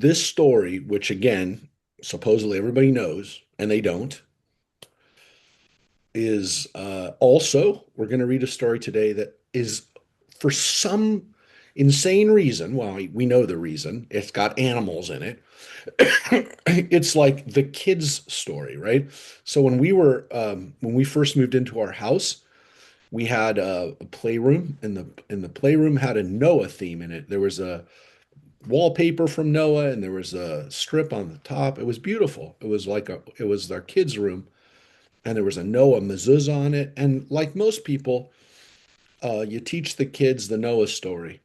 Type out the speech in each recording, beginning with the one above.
this story, which again, supposedly everybody knows, and they don't, is also, we're going to read a story today that is, for some insane reason, well, we know the reason, it's got animals in it. It's like the kids' story, right? So when we first moved into our house, we had a playroom, and the playroom had a Noah theme in it. There was a wallpaper from Noah, and there was a strip on the top. It was beautiful. It was our kids' room, and there was a Noah mezuzah on it. And like most people, you teach the kids the Noah story.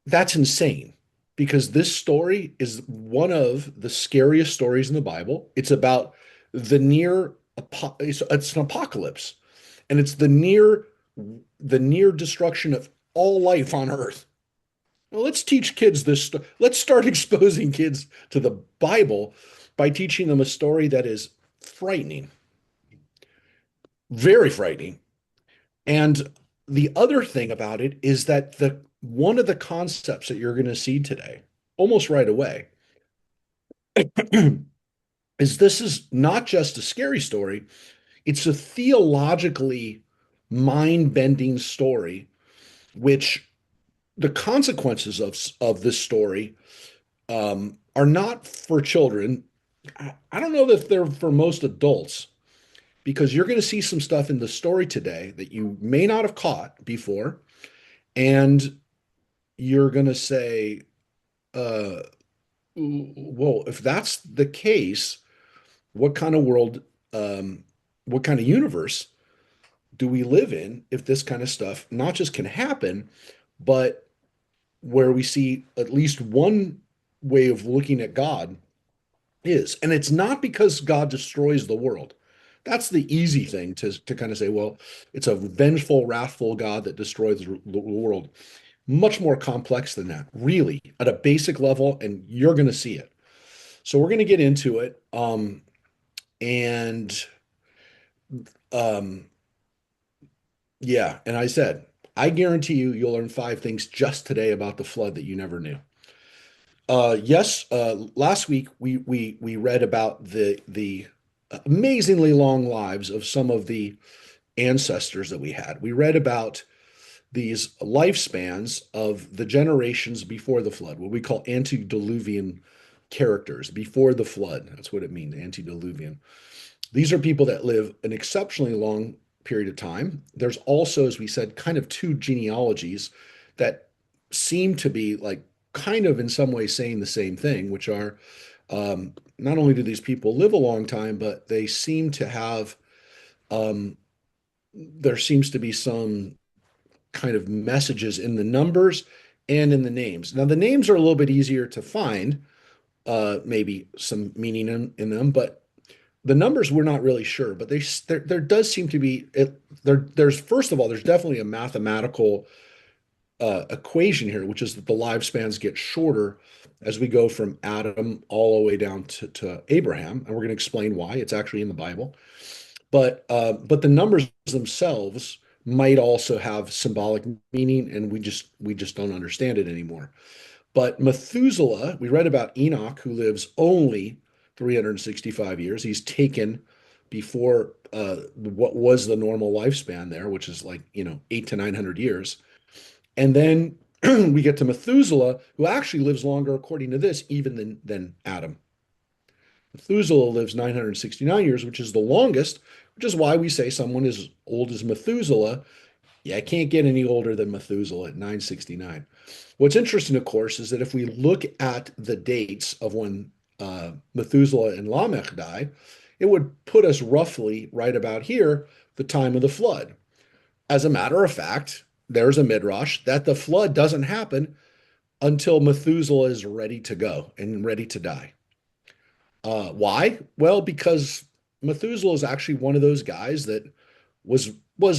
That's insane because this story is one of the scariest stories in the Bible. It's about the it's an apocalypse, and it's the near destruction of all life on earth. Well, let's teach kids this. Let's start exposing kids to the Bible by teaching them a story that is frightening, very frightening. And the other thing about it is that the one of the concepts that you're going to see today, almost right away, is this is not just a scary story, it's a theologically mind-bending story, which the consequences of this story are not for children. I don't know that they're for most adults because you're going to see some stuff in the story today that you may not have caught before, and you're going to say, uh, well, if that's the case, what kind of world, what kind of universe do we live in if this kind of stuff not just can happen, but where we see at least one way of looking at God is. And it's not because God destroys the world. That's the easy thing to kind of say, well, it's a vengeful, wrathful God that destroys the world. Much more complex than that, really, at a basic level, and you're going to see it. So we're going to get into it. And um, yeah, and I said, I guarantee you'll learn five things just today about the flood that you never knew. Yes, last week we read about the amazingly long lives of some of the ancestors that we had. We read about these lifespans of the generations before the flood, what we call antediluvian characters before the flood. That's what it means, antediluvian. These are people that live an exceptionally long period of time. There's also, as we said, kind of two genealogies that seem to be like kind of in some way saying the same thing, which are not only do these people live a long time, but they seem to have, um, there seems to be some kind of messages in the numbers and in the names. Now, the names are a little bit easier to find, maybe some meaning in them, but the numbers we're not really sure. But there does seem to be there's first of all there's definitely a mathematical equation here, which is that the lifespans get shorter as we go from Adam all the way down to Abraham, and we're going to explain why. It's actually in the Bible. But the numbers themselves might also have symbolic meaning, and we just don't understand it anymore. But Methuselah, we read about Enoch, who lives only 365 years. He's taken before what was the normal lifespan there, which is like, 8 to 900 years. And then we get to Methuselah, who actually lives longer, according to this, even than Adam. Methuselah lives 969 years, which is the longest, which is why we say someone as old as Methuselah, yeah, I can't get any older than Methuselah at 969. What's interesting, of course, is that if we look at the dates of when Methuselah and Lamech die, it would put us roughly right about here, the time of the flood. As a matter of fact, there's a midrash that the flood doesn't happen until Methuselah is ready to go and ready to die. Why? Well, because Methuselah is actually one of those guys that was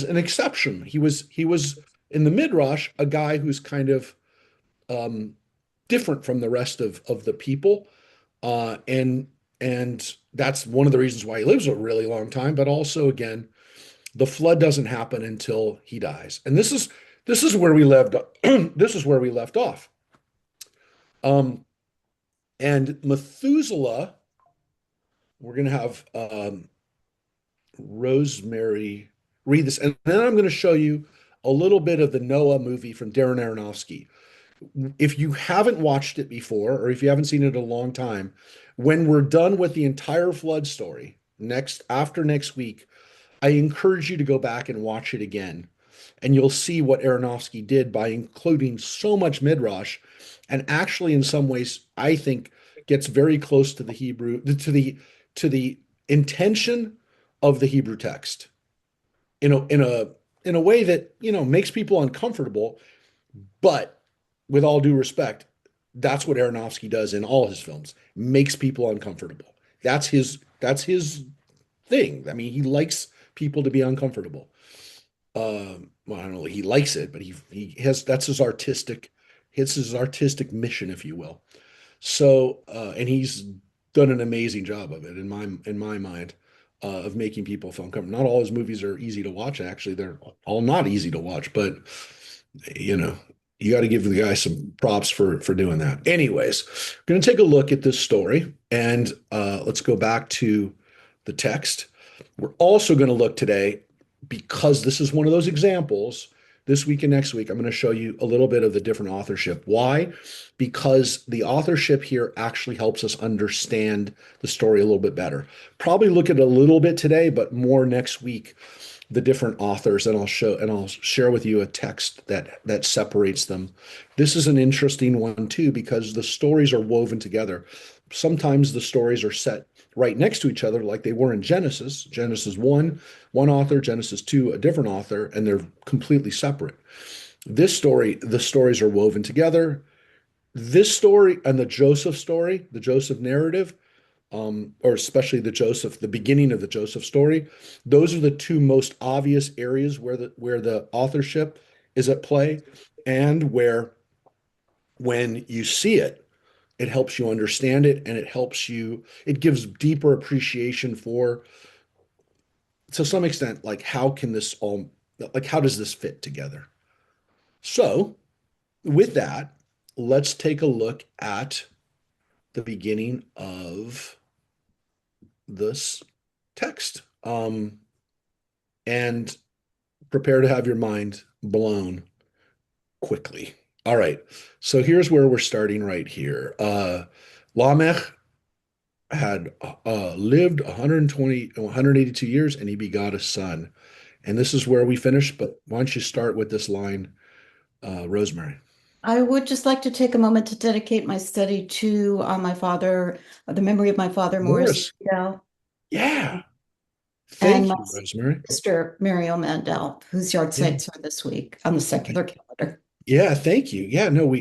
an exception. He was in the midrash a guy who's kind of um, different from the rest of the people, and that's one of the reasons why he lives a really long time. But also, again, the flood doesn't happen until he dies, and this is where we left this is where we left off. Um, And Methuselah, we're going to have Rosemary read this, and then I'm going to show you a little bit of the Noah movie from Darren Aronofsky. If you haven't watched it before, or if you haven't seen it in a long time, when we're done with the entire flood story after next week, I encourage you to go back and watch it again, and you'll see what Aronofsky did by including so much midrash, and actually, in some ways, I think gets very close to the Hebrew to the intention of the Hebrew text in a way that makes people uncomfortable. But with all due respect, that's what Aronofsky does in all his films, makes people uncomfortable. That's his thing. I mean, he likes people to be uncomfortable. Well, I don't know, he likes it, but he has that's his artistic mission, if you will. So, and he's done an amazing job of it in my mind, of making people feel uncomfortable. Not all his movies are easy to watch. Actually, they're all not easy to watch, but you know, you got to give the guy some props for doing that. Anyways, going to take a look at this story, and let's go back to the text. We're also going to look today, because this is one of those examples. This week and next week, I'm going to show you a little bit of the different authorship. Why? Because the authorship here actually helps us understand the story a little bit better. Probably look at it a little bit today, but more next week, the different authors, and I'll share with you a text that separates them. This is an interesting one too, because the stories are woven together. Sometimes the stories are set right next to each other, like they were in Genesis. Genesis 1, one author; Genesis 2, a different author, and they're completely separate. This story, the stories are woven together. This story and the Joseph story, the Joseph narrative, or especially the beginning of the Joseph story, those are the two most obvious areas where the authorship is at play, and where, when you see it, it helps you understand it, and it gives deeper appreciation for, to some extent, like how does this fit together? So, with that, let's take a look at the beginning of this text. And prepare to have your mind blown quickly. All right. So here's where we're starting right here. Lamech had lived 182 years, and he begot a son. And this is where we finish. But why don't you start with this line, Rosemary? I would just like to take a moment to dedicate my study to my father, the memory of my father, Morris Morris. Mandel, Yeah. and Thank my you, Rosemary. sister, Muriel Mandel, whose yard Yeah. sites are this week on the secular calendar. Yeah, thank you. Yeah, no,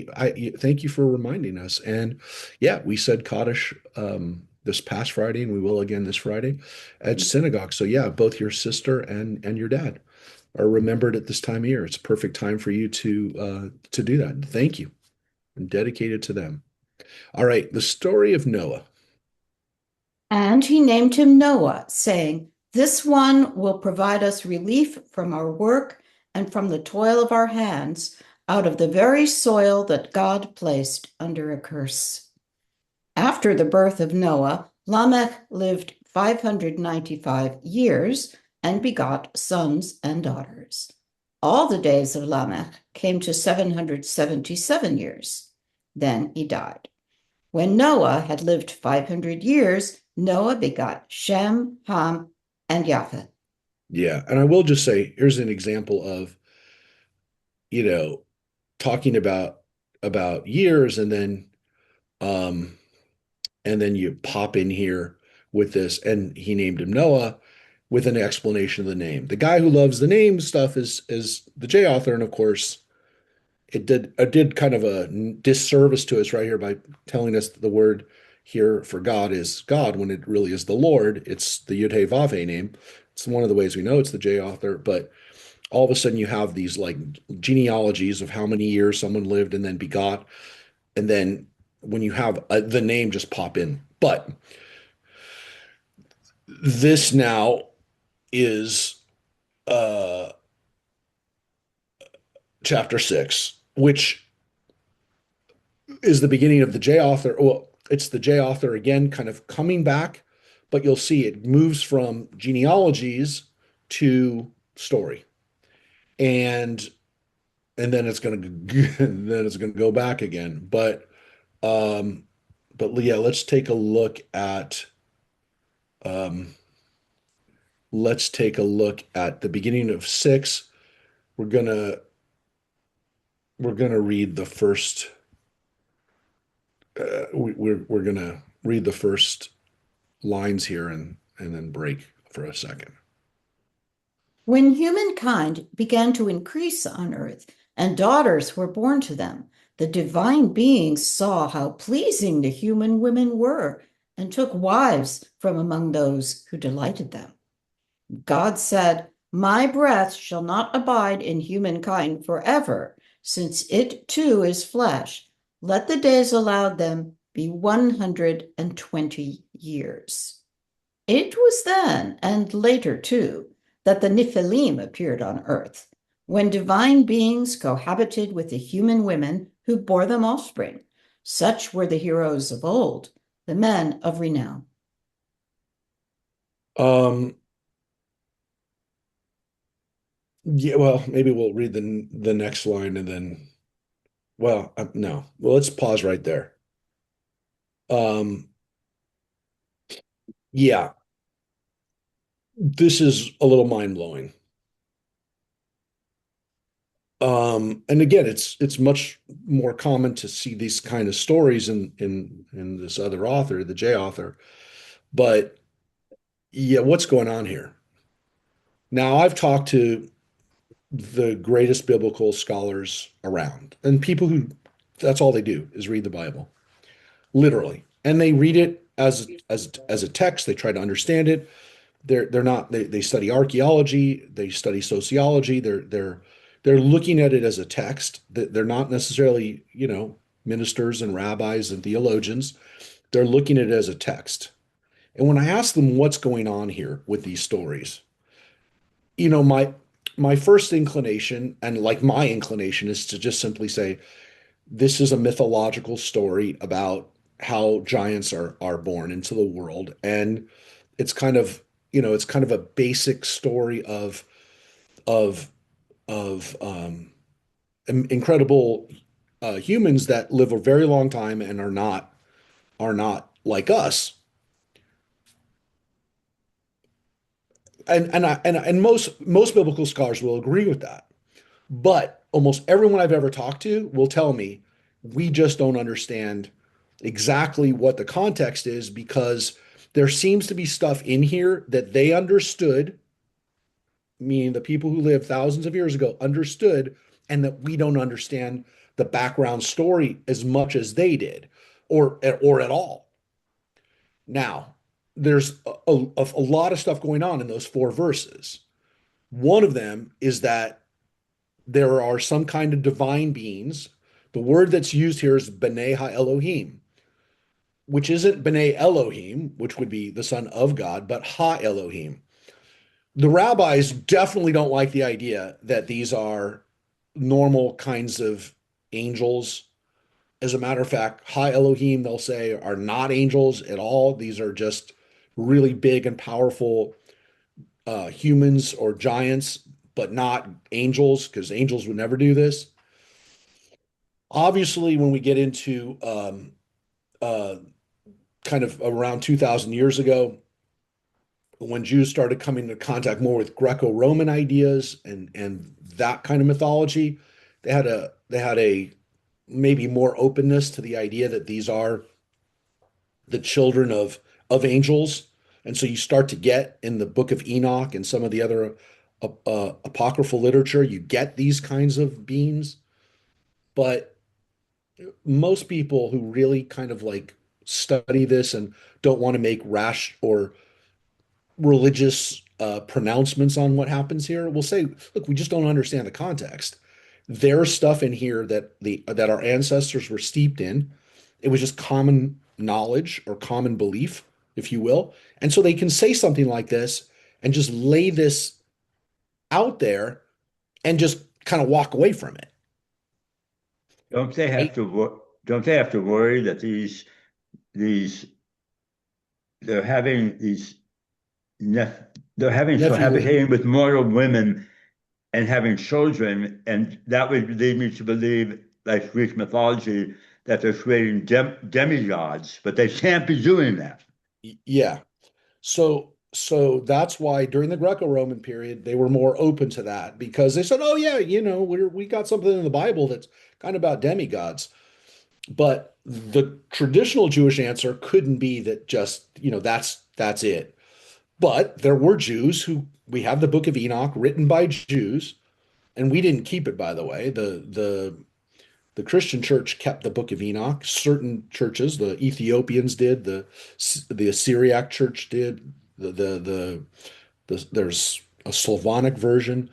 thank you for reminding us. And yeah, we said Kaddish this past Friday, and we will again this Friday at synagogue. So yeah, both your sister and your dad are remembered at this time of year. It's a perfect time for you to do that. Thank you. And dedicated to them. All right, the story of Noah. And he named him Noah, saying, "This one will provide us relief from our work and from the toil of our hands out of the very soil that God placed under a curse." After the birth of Noah, Lamech lived 595 years and begot sons and daughters. All the days of Lamech came to 777 years. Then he died. When Noah had lived 500 years, Noah begot Shem, Ham, and Japheth. Yeah, and I will just say, here's an example of, you know, talking about years, um and then you pop in here with this, and he named him Noah with an explanation of the name. The guy who loves the name stuff is the J author, and of course, it did kind of a disservice to us right here by telling us that the word here for God is God, when it really is the Lord. It's the Yud Hey Vav Hey name. It's one of the ways we know it's the J author, but all of a sudden you have these like genealogies of how many years someone lived and then begot, and then when you have the name just pop in. But this now is uh chapter 6, which is the beginning of the J author. Well, it's the J author again, kind of coming back, but you'll see it moves from genealogies to story, and then it's gonna then it's gonna go back again. Um, but yeah, um, let's take a look at the beginning of six. We're gonna we're gonna read the first. We're gonna read the first lines here and then break for a second. When humankind began to increase on earth and daughters were born to them, the divine beings saw how pleasing the human women were and took wives from among those who delighted them. God said, "My breath shall not abide in humankind forever, since it too is flesh. Let the days allowed them be 120 years." It was then, and later too, that the Nephilim appeared on earth, when divine beings cohabited with the human women who bore them offspring. Such were the heroes of old, the men of renown. Um, yeah, well, maybe we'll read the next line and then, well, no. Well, let's pause right there. Um, yeah, this is a little mind-blowing. And again, it's much more common to see these kind of stories in this other author, the J author. But yeah, what's going on here? Now, I've talked to the greatest biblical scholars around, and people who that's all they do is read the Bible, literally. And they read it as a text, they try to understand it. They're not they study archaeology, they study sociology, they're looking at it as a text. They're not necessarily, ministers and rabbis and theologians. They're looking at it as a text. And when I ask them what's going on here with these stories, my first inclination, and like my inclination, is to just simply say this is a mythological story about how giants are born into the world, and it's kind of it's kind of a basic story of of incredible humans that live a very long time and are not like us. And most biblical scholars will agree with that. But almost everyone I've ever talked to will tell me we just don't understand exactly what the context is, because there seems to be stuff in here that they understood, meaning the people who lived thousands of years ago understood, and that we don't understand the background story as much as they did, or at all. Now, there's a lot of stuff going on in those four verses. One of them is that there are some kind of divine beings. The word that's used here is B'nai Ha-Elohim, which isn't B'nai Elohim, which would be the son of God, but Ha-Elohim. The rabbis definitely don't like the idea that these are normal kinds of angels. As a matter of fact, Ha-Elohim, they'll say, are not angels at all. These are just really big and powerful humans or giants, but not angels, because angels would never do this. Obviously, when we get into uh, kind of around 2,000 years ago, when Jews started coming into contact more with Greco-Roman ideas and that kind of mythology, they had a maybe more openness to the idea that these are the children of angels. And so you start to get in the Book of Enoch and some of the other apocryphal literature, you get these kinds of beings. But most people who really kind of like study this and don't want to make rash or religious pronouncements on what happens here will say, look, we just don't understand the context. There's stuff in here that our ancestors were steeped in. It was just common knowledge or common belief, if you will. And so they can say something like this and just lay this out there and just kind of walk away from it. Don't they have Right? to don't they have to worry that these these they're having these they're having Nephilim. cohabitating with mortal women and having children, and that would lead me to believe, like Greek mythology, that they're creating demigods, but they can't be doing that. Yeah. So that's why during the Greco-Roman period they were more open to that because they said, "Oh yeah, we got something in the Bible that's kind of about demigods." But the traditional Jewish answer couldn't be that just, that's it. But there were Jews who we have the Book of Enoch written by Jews, and we didn't keep it, by the way. The Christian church kept the Book of Enoch. Certain churches, the Ethiopians did, the Syriac church did, there's a Slavonic version.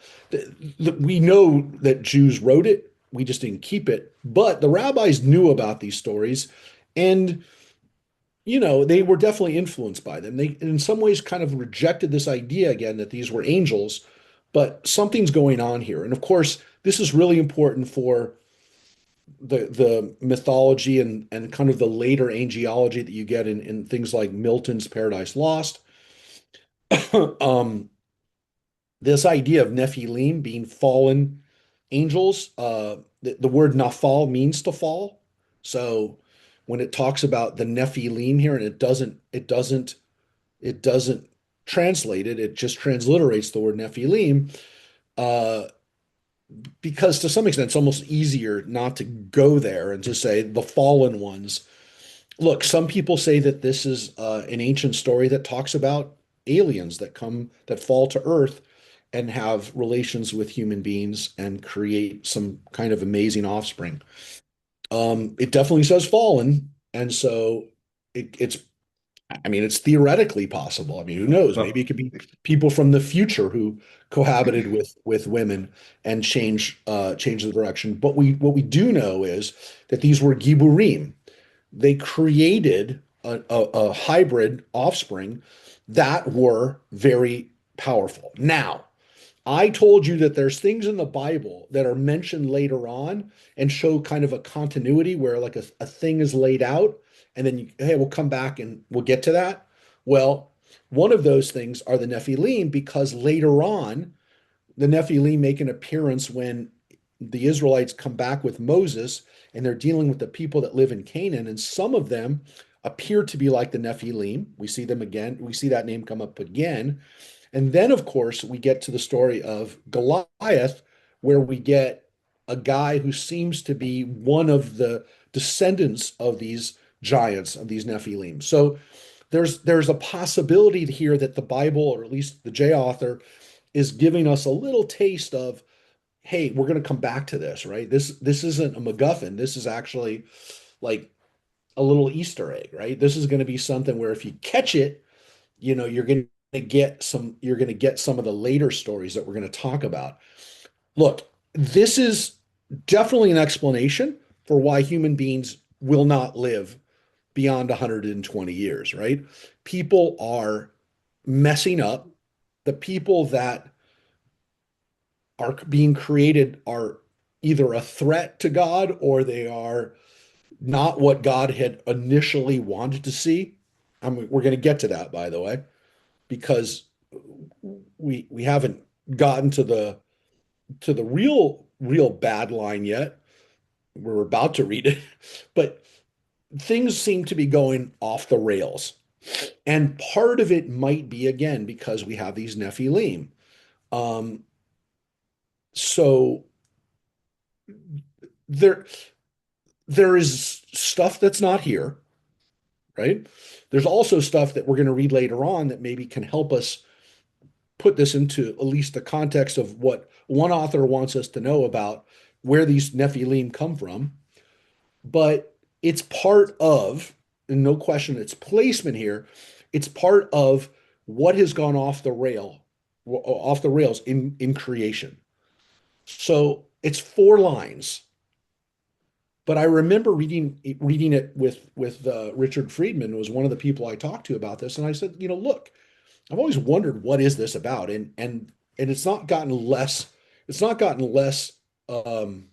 We know that Jews wrote it. We just didn't keep it. But the rabbis knew about these stories, and they were definitely influenced by them. They, in some ways, kind of rejected this idea again that these were angels, but something's going on here. And of course, this is really important for the mythology and kind of the later angelology that you get in things like Milton's Paradise Lost. um, this idea of Nephilim being fallen angels, the word nafal means to fall. So when it talks about the Nephilim here, and it doesn't translate it, it just transliterates the word Nephilim, uh, because to some extent it's almost easier not to go there and to say the fallen ones. Look, some people say that this is an ancient story that talks about aliens that fall to Earth and have relations with human beings and create some kind of amazing offspring. It definitely says fallen, and so it's. I mean, it's theoretically possible. I mean, who knows? Maybe it Well, could be people from the future who cohabited with women and change the direction. But what we do know is that these were giburim. They created a hybrid offspring that were very powerful. Now, I told you that there's things in the Bible that are mentioned later on and show kind of a continuity where like a thing is laid out and then hey, we'll come back and we'll get to that. Well, one of those things are the Nephilim because later on the Nephilim make an appearance when the Israelites come back with Moses and they're dealing with the people that live in Canaan, and some of them appear to be like the Nephilim. We see them again. We see that name come up again. And then, of course, we get to the story of Goliath, where we get a guy who seems to be one of the descendants of these giants, of these Nephilim. So there's a possibility here that the Bible, or at least the J author, is giving us a little taste of, hey, we're going to come back to this, right? This isn't a MacGuffin. This is actually like a little Easter egg, right? This is going to be something where if you catch it, you're going to get some of the later stories that we're going to talk about. Look, this is definitely an explanation for why human beings will not live beyond 120 years, right? People are messing up. The people that are being created are either a threat to God or they are not what God had initially wanted to see. We're going to get to that, by the way, because we haven't gotten to the real bad line yet. We're about to read it, but things seem to be going off the rails. And part of it might be again because we have these Nephilim. Um, so there there is stuff that's not here, right? There's also stuff that we're going to read later on that maybe can help us put this into at least the context of what one author wants us to know about where these Nephilim come from. But it's part of, and no question, its placement here. It's part of what has gone off the rails in creation. So it's 4 lines, but I remember reading it with Richard Friedman, who was one of the people I talked to about this, and I said, look, I've always wondered what is this about, and it's not gotten less. It's not gotten less. Um,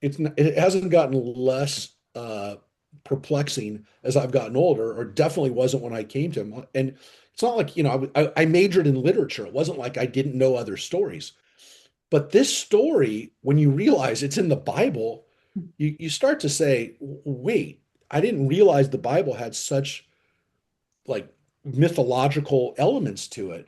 it hasn't gotten less perplexing as I've gotten older, or definitely wasn't when I came to him. And it's not like, I majored in literature. It wasn't like I didn't know other stories. But this story, when you realize it's in the Bible, you start to say, wait, I didn't realize the Bible had such like mythological elements to it.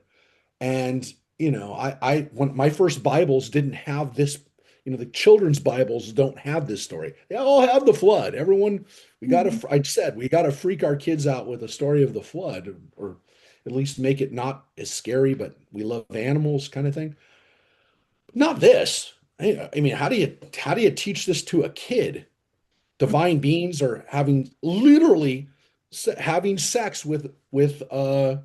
And, when my first Bibles didn't have this, the children's Bibles don't have this story. They all have the flood. Everyone, Mhm. I said, we got to freak our kids out with a story of the flood, or at least make it not as scary, but we love animals kind of thing. Not this. I mean, how do you teach this to a kid? Divine beings are having literally having sex uh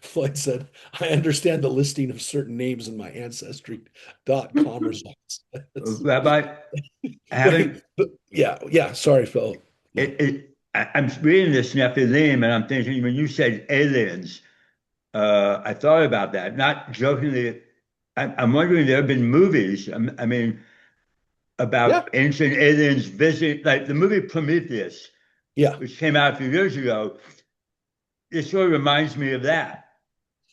Floyd said, I understand the listing of certain names in my ancestry.com results. Rabbi, I haven't. Wait, but yeah, sorry, Phil. Yeah, I'm reading this Nephilim, and I'm thinking when you said aliens, I thought about that. Not jokingly, I'm wondering there have been movies. I mean, yeah, about ancient aliens visiting, like the movie Prometheus, yeah, which came out a few years ago. It sort of reminds me of that.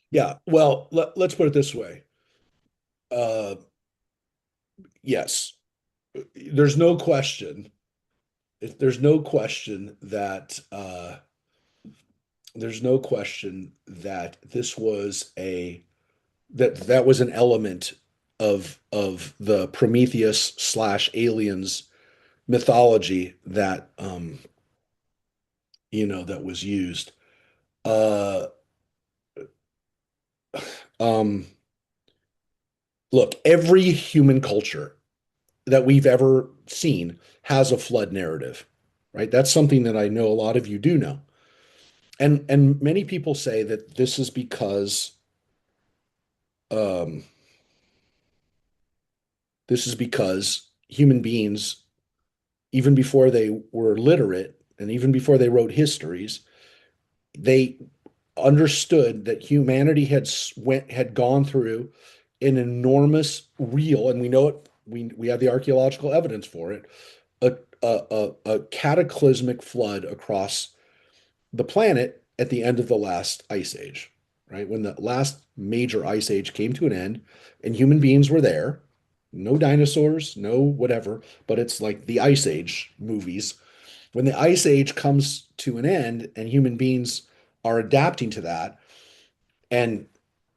yeah. Well, let's put it this way. Uh, yes, there's no question. There's no question that this was a that was an element of the Prometheus slash aliens mythology that was used. Uh, um, Look, every human culture that we've ever seen has a flood narrative, right? That's something that I know a lot of you do know. And many people say that um, this is because human beings, even before they were literate and even before they wrote histories, they understood that humanity had gone through an enormous real, and we know it. We have the archaeological evidence for it. A cataclysmic flood across the planet at the end of the last ice age, right? When the last major ice age came to an end, and human beings were there. No dinosaurs, no whatever, but it's like the Ice Age movies. When the Ice Age comes to an end and human beings are adapting to that and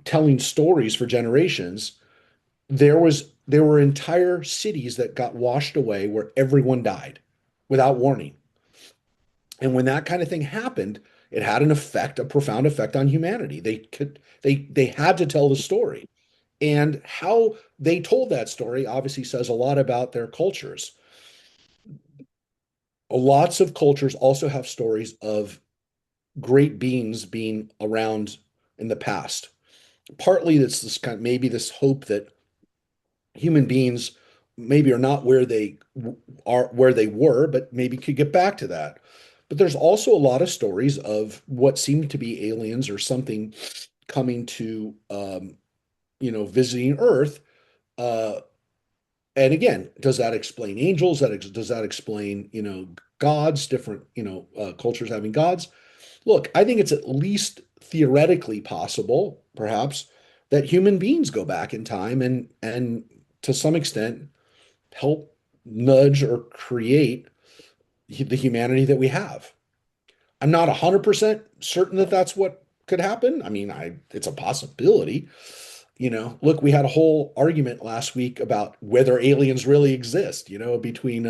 telling stories for generations, there were entire cities that got washed away where everyone died without warning. And when that kind of thing happened, it had a profound effect on humanity. They had to tell the story. And how they told that story obviously says a lot about their cultures. Lots of cultures also have stories of great beings being around in the past. Partly that's this kind of maybe this hope that human beings maybe are not where they were, but maybe could get back to that. But there's also a lot of stories of what seem to be aliens or something coming to visiting Earth. Uh, and again, does that explain angels? Does that explain gods? Different cultures having gods. Look, I think it's at least theoretically possible, perhaps, that human beings go back in time and to some extent help nudge or create the humanity that we have. I'm not 100% certain that that's what could happen. I mean, it's a possibility. Look, we had a whole argument last week about whether aliens really exist, between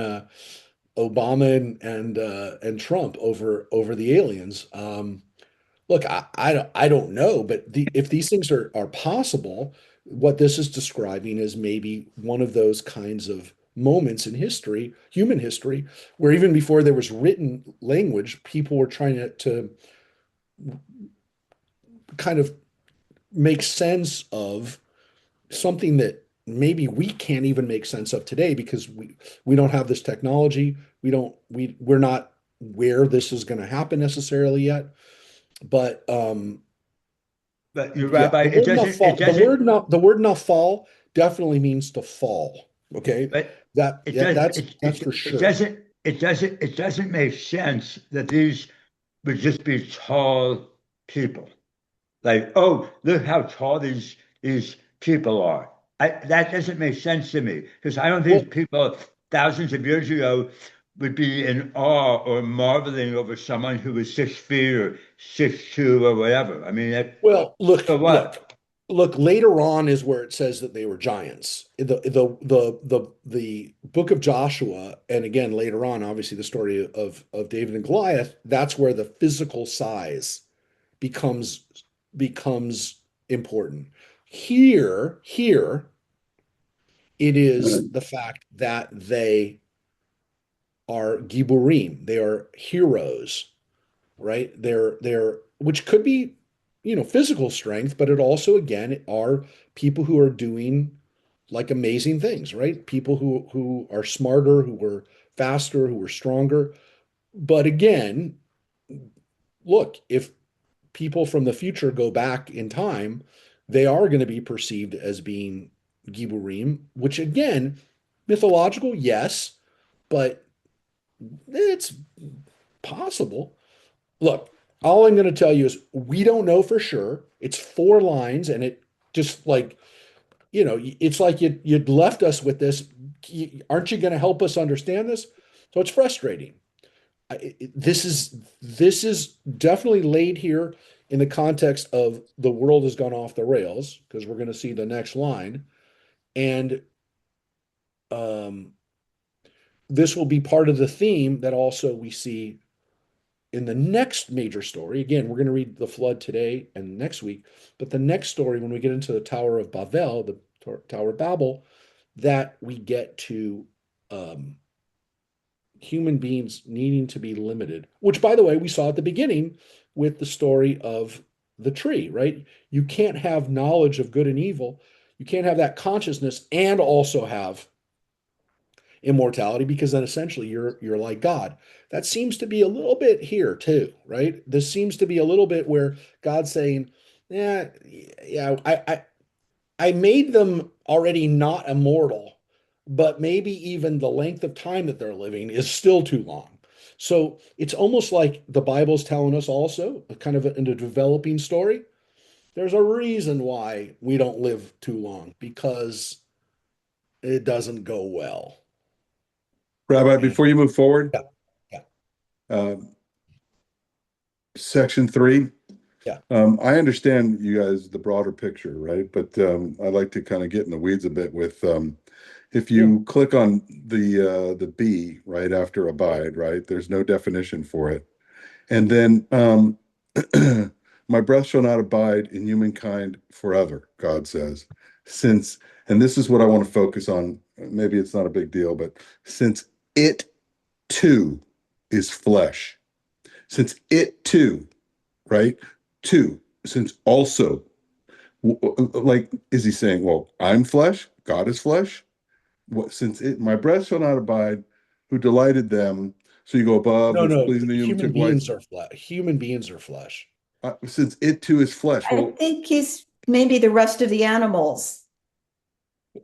Obama and Trump over the aliens. Look, I don't know, but if these things are possible, what this is describing is maybe one of those kinds of moments in history, human history, where even before there was written language, people were trying to kind of make sense of something that maybe we can't even make sense of today because we don't have this technology. We're not where this is going to happen necessarily yet. But But you, yeah, Rabbi, it doesn't, it the doesn't, word not the word nafal definitely means to fall. Okay. That it yeah, does that's for it sure. doesn't it doesn't make sense that these would just be tall people. Like, oh, look how tall these people are. That doesn't make sense to me because I don't think Well, people thousands of years ago would be in awe or marveling over someone who was 6 feet or 6'2" or whatever. I mean, well, so what? look. Later on is where it says that they were giants. The book of Joshua, and again later on, obviously the story of David and Goliath. That's where the physical size becomes becomes important. Here, it is the fact that they are giburim. They are heroes, right? They're which could be, physical strength, but it also again are people who are doing like amazing things, right? People who are smarter, who were faster, who were stronger. But again, look, if people from the future go back in time, they are going to be perceived as being giburim, which again, mythological, yes, but it's possible. Look, all I'm going to tell you is we don't know for sure. It's 4 lines, and it just like, it's like you'd left us with this. Aren't you going to help us understand this? So it's frustrating. This is definitely laid here in the context of the world has gone off the rails because we're going to see the next line, and um, this will be part of the theme that also we see in the next major story. Again, we're going to read the flood today and next week, but the next story, when we get into the Tower of Babel, the Tower of Babel, that we get to um, human beings needing to be limited, which, by the way, we saw at the beginning with the story of the tree, right? You can't have knowledge of good and evil. You can't have that consciousness and also have immortality because then essentially you're like God. That seems to be a little bit here too, right? This seems to be a little bit where God's saying, "Yeah, yeah, I made them already not immortal, but maybe even the length of time that they're living is still too long." So it's almost like the Bible's telling us also, kind of in a developing story, there's a reason why we don't live too long because it doesn't go well. Rabbi, And before you move forward, yeah, yeah, uh, section 3, yeah, I understand you guys the broader picture, right? But I like to kind of get in the weeds a bit with if yeah. you click on the B right after abide, right? There's no definition for it. And then my breath shall not abide in humankind forever, God says. Since, and this is what I want to focus on, maybe it's not a big deal, but since it too is flesh, since it too, right? Too, since also, like, is he saying, well, I'm flesh, God is flesh? What, since it, my breath shall not abide, who delighted them. So you go above, No, who's no, pleasing the human, human took life. beings are flesh. Human beings are flesh. Since it too is flesh. I Well, think he's maybe the rest of the animals.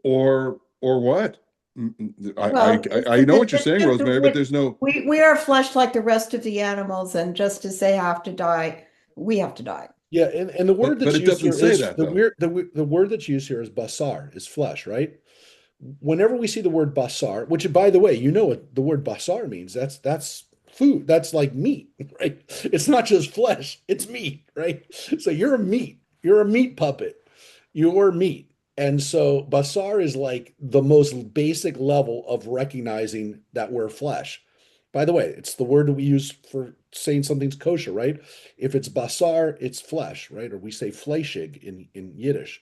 or what? Well, I know what you're saying, Rosemary, but there's no. we are flesh like the rest of the animals, and just as they have to die, we have to die. Yeah, and the word But that's it used doesn't here say is that though. the word that's used here is basar, is flesh, right? Whenever we see the word basar, which by the way, you know what the word basar means. That's food. That's like meat, right? It's not just flesh, it's meat, right? So you're a meat. You're a meat puppet. You're meat. And so basar is like the most basic level of recognizing that we're flesh. By the way, it's the word that we use for saying something's kosher, right? If it's basar, it's flesh, right? Or we say fleischig in Yiddish,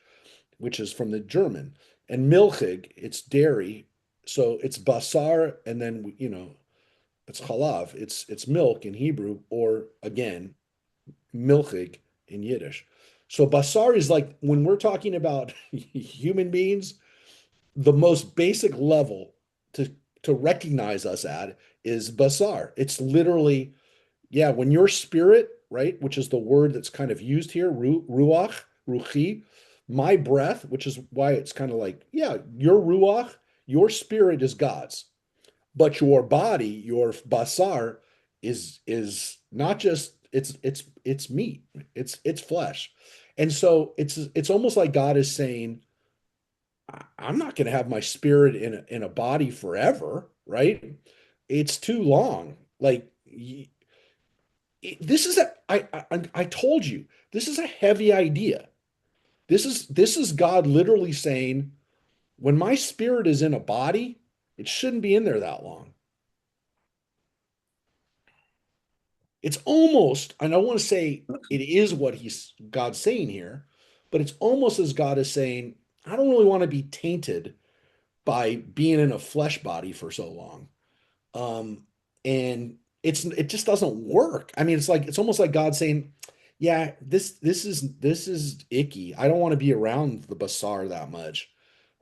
which is from the German. And milchig, it's dairy. So it's basar, and then it's chalav. It's milk in Hebrew, or again, milchig in Yiddish. So basar is like when we're talking about human beings, the most basic level to to recognize us at is basar. It's literally, yeah, when your spirit, right, which is the word that's kind of used here, ruach, ruchi, my breath, which is why it's kind of like, yeah, your ruach, Your spirit is God's, but your body, your basar, is not just it's meat, it's flesh. And so it's almost like God is saying, I'm not going to have my spirit in a body forever, right? It's too long. Like this is I told you, this is a heavy idea. This is God literally saying, when my spirit is in a body, it shouldn't be in there that long. It's almost, I don't want to say it is what he's God's saying here, but it's almost as God is saying, I don't really want to be tainted by being in a flesh body for so long. Um, and it just doesn't work. I mean, it's almost like God saying, yeah, this is icky. I don't want to be around the basar that much.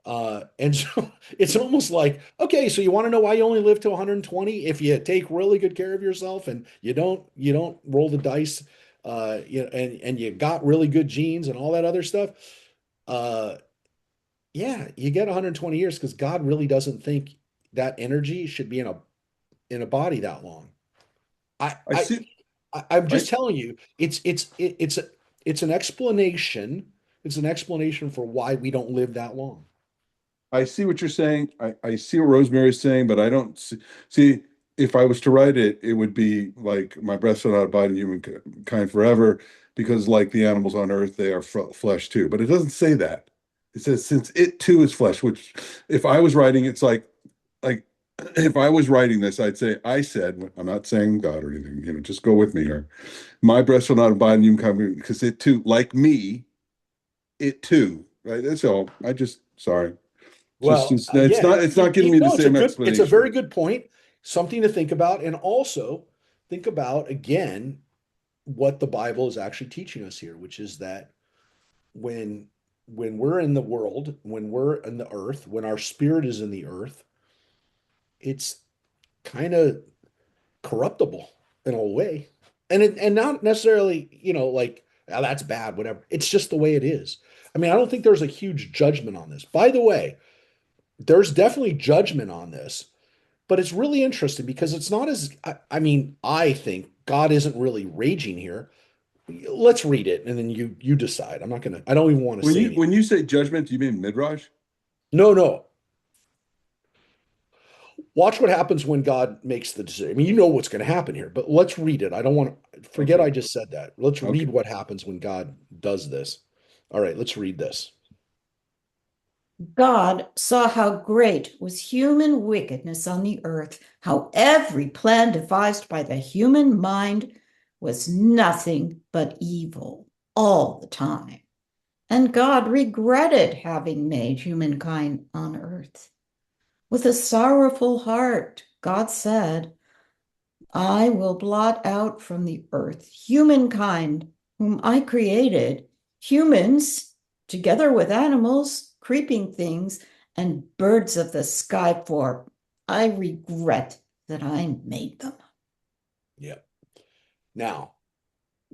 And so it's almost like, okay, so you want to know why you only live to 120? If you take really good care of yourself and you don't roll the dice, and you got really good genes and all that other stuff, uh, yeah, you get 120 years because God really doesn't think that energy should be in a body that long. I I I see. I'm I just telling you, it's an explanation. It's an explanation for why we don't live that long. I see what you're saying. I see what Rosemary's saying, but I don't see if I was to write it, it would be like my breath shall not abide in humankind forever, because like the animals on earth, they are flesh too. But it doesn't say that. It says since it too is flesh, which if I was writing, it's like if I was writing this, I'd say I said, I'm not saying God or anything, just go with me here. My breath shall not abide in humankind because it too, like me, it too, right? That's all. I just sorry. Just Well, it's yeah, not giving me the no, same it's a very explanation. good point, something to think about, and also think about again what the Bible is actually teaching us here, which is that when when we're in the world, when we're in the earth, when our spirit is in the earth, it's kind of corruptible in a way, and not necessarily, like, "Oh, that's bad, whatever." It's just the way it is. I mean, I don't think there's a huge judgment on this. By the way, there's definitely judgment on this. But it's really interesting because it's not as, I mean, I think God isn't really raging here. Let's read it and then you decide. I don't even want to When say you anything. when you say judgment, do you mean midrash? No, no. Watch what happens when God makes the decision. I mean, you know what's going to happen here, but let's read it. I don't want to forget Okay, I just said that. Let's read okay. what happens when God does this. All right, let's read this. God saw how great was human wickedness on the earth, how every plan devised by the human mind was nothing but evil all the time. And God regretted having made humankind on earth. With a sorrowful heart, God said, I will blot out from the earth humankind, whom I created, humans, together with animals, creeping things, and birds of the sky, for I regret that I made them. Yeah. Now,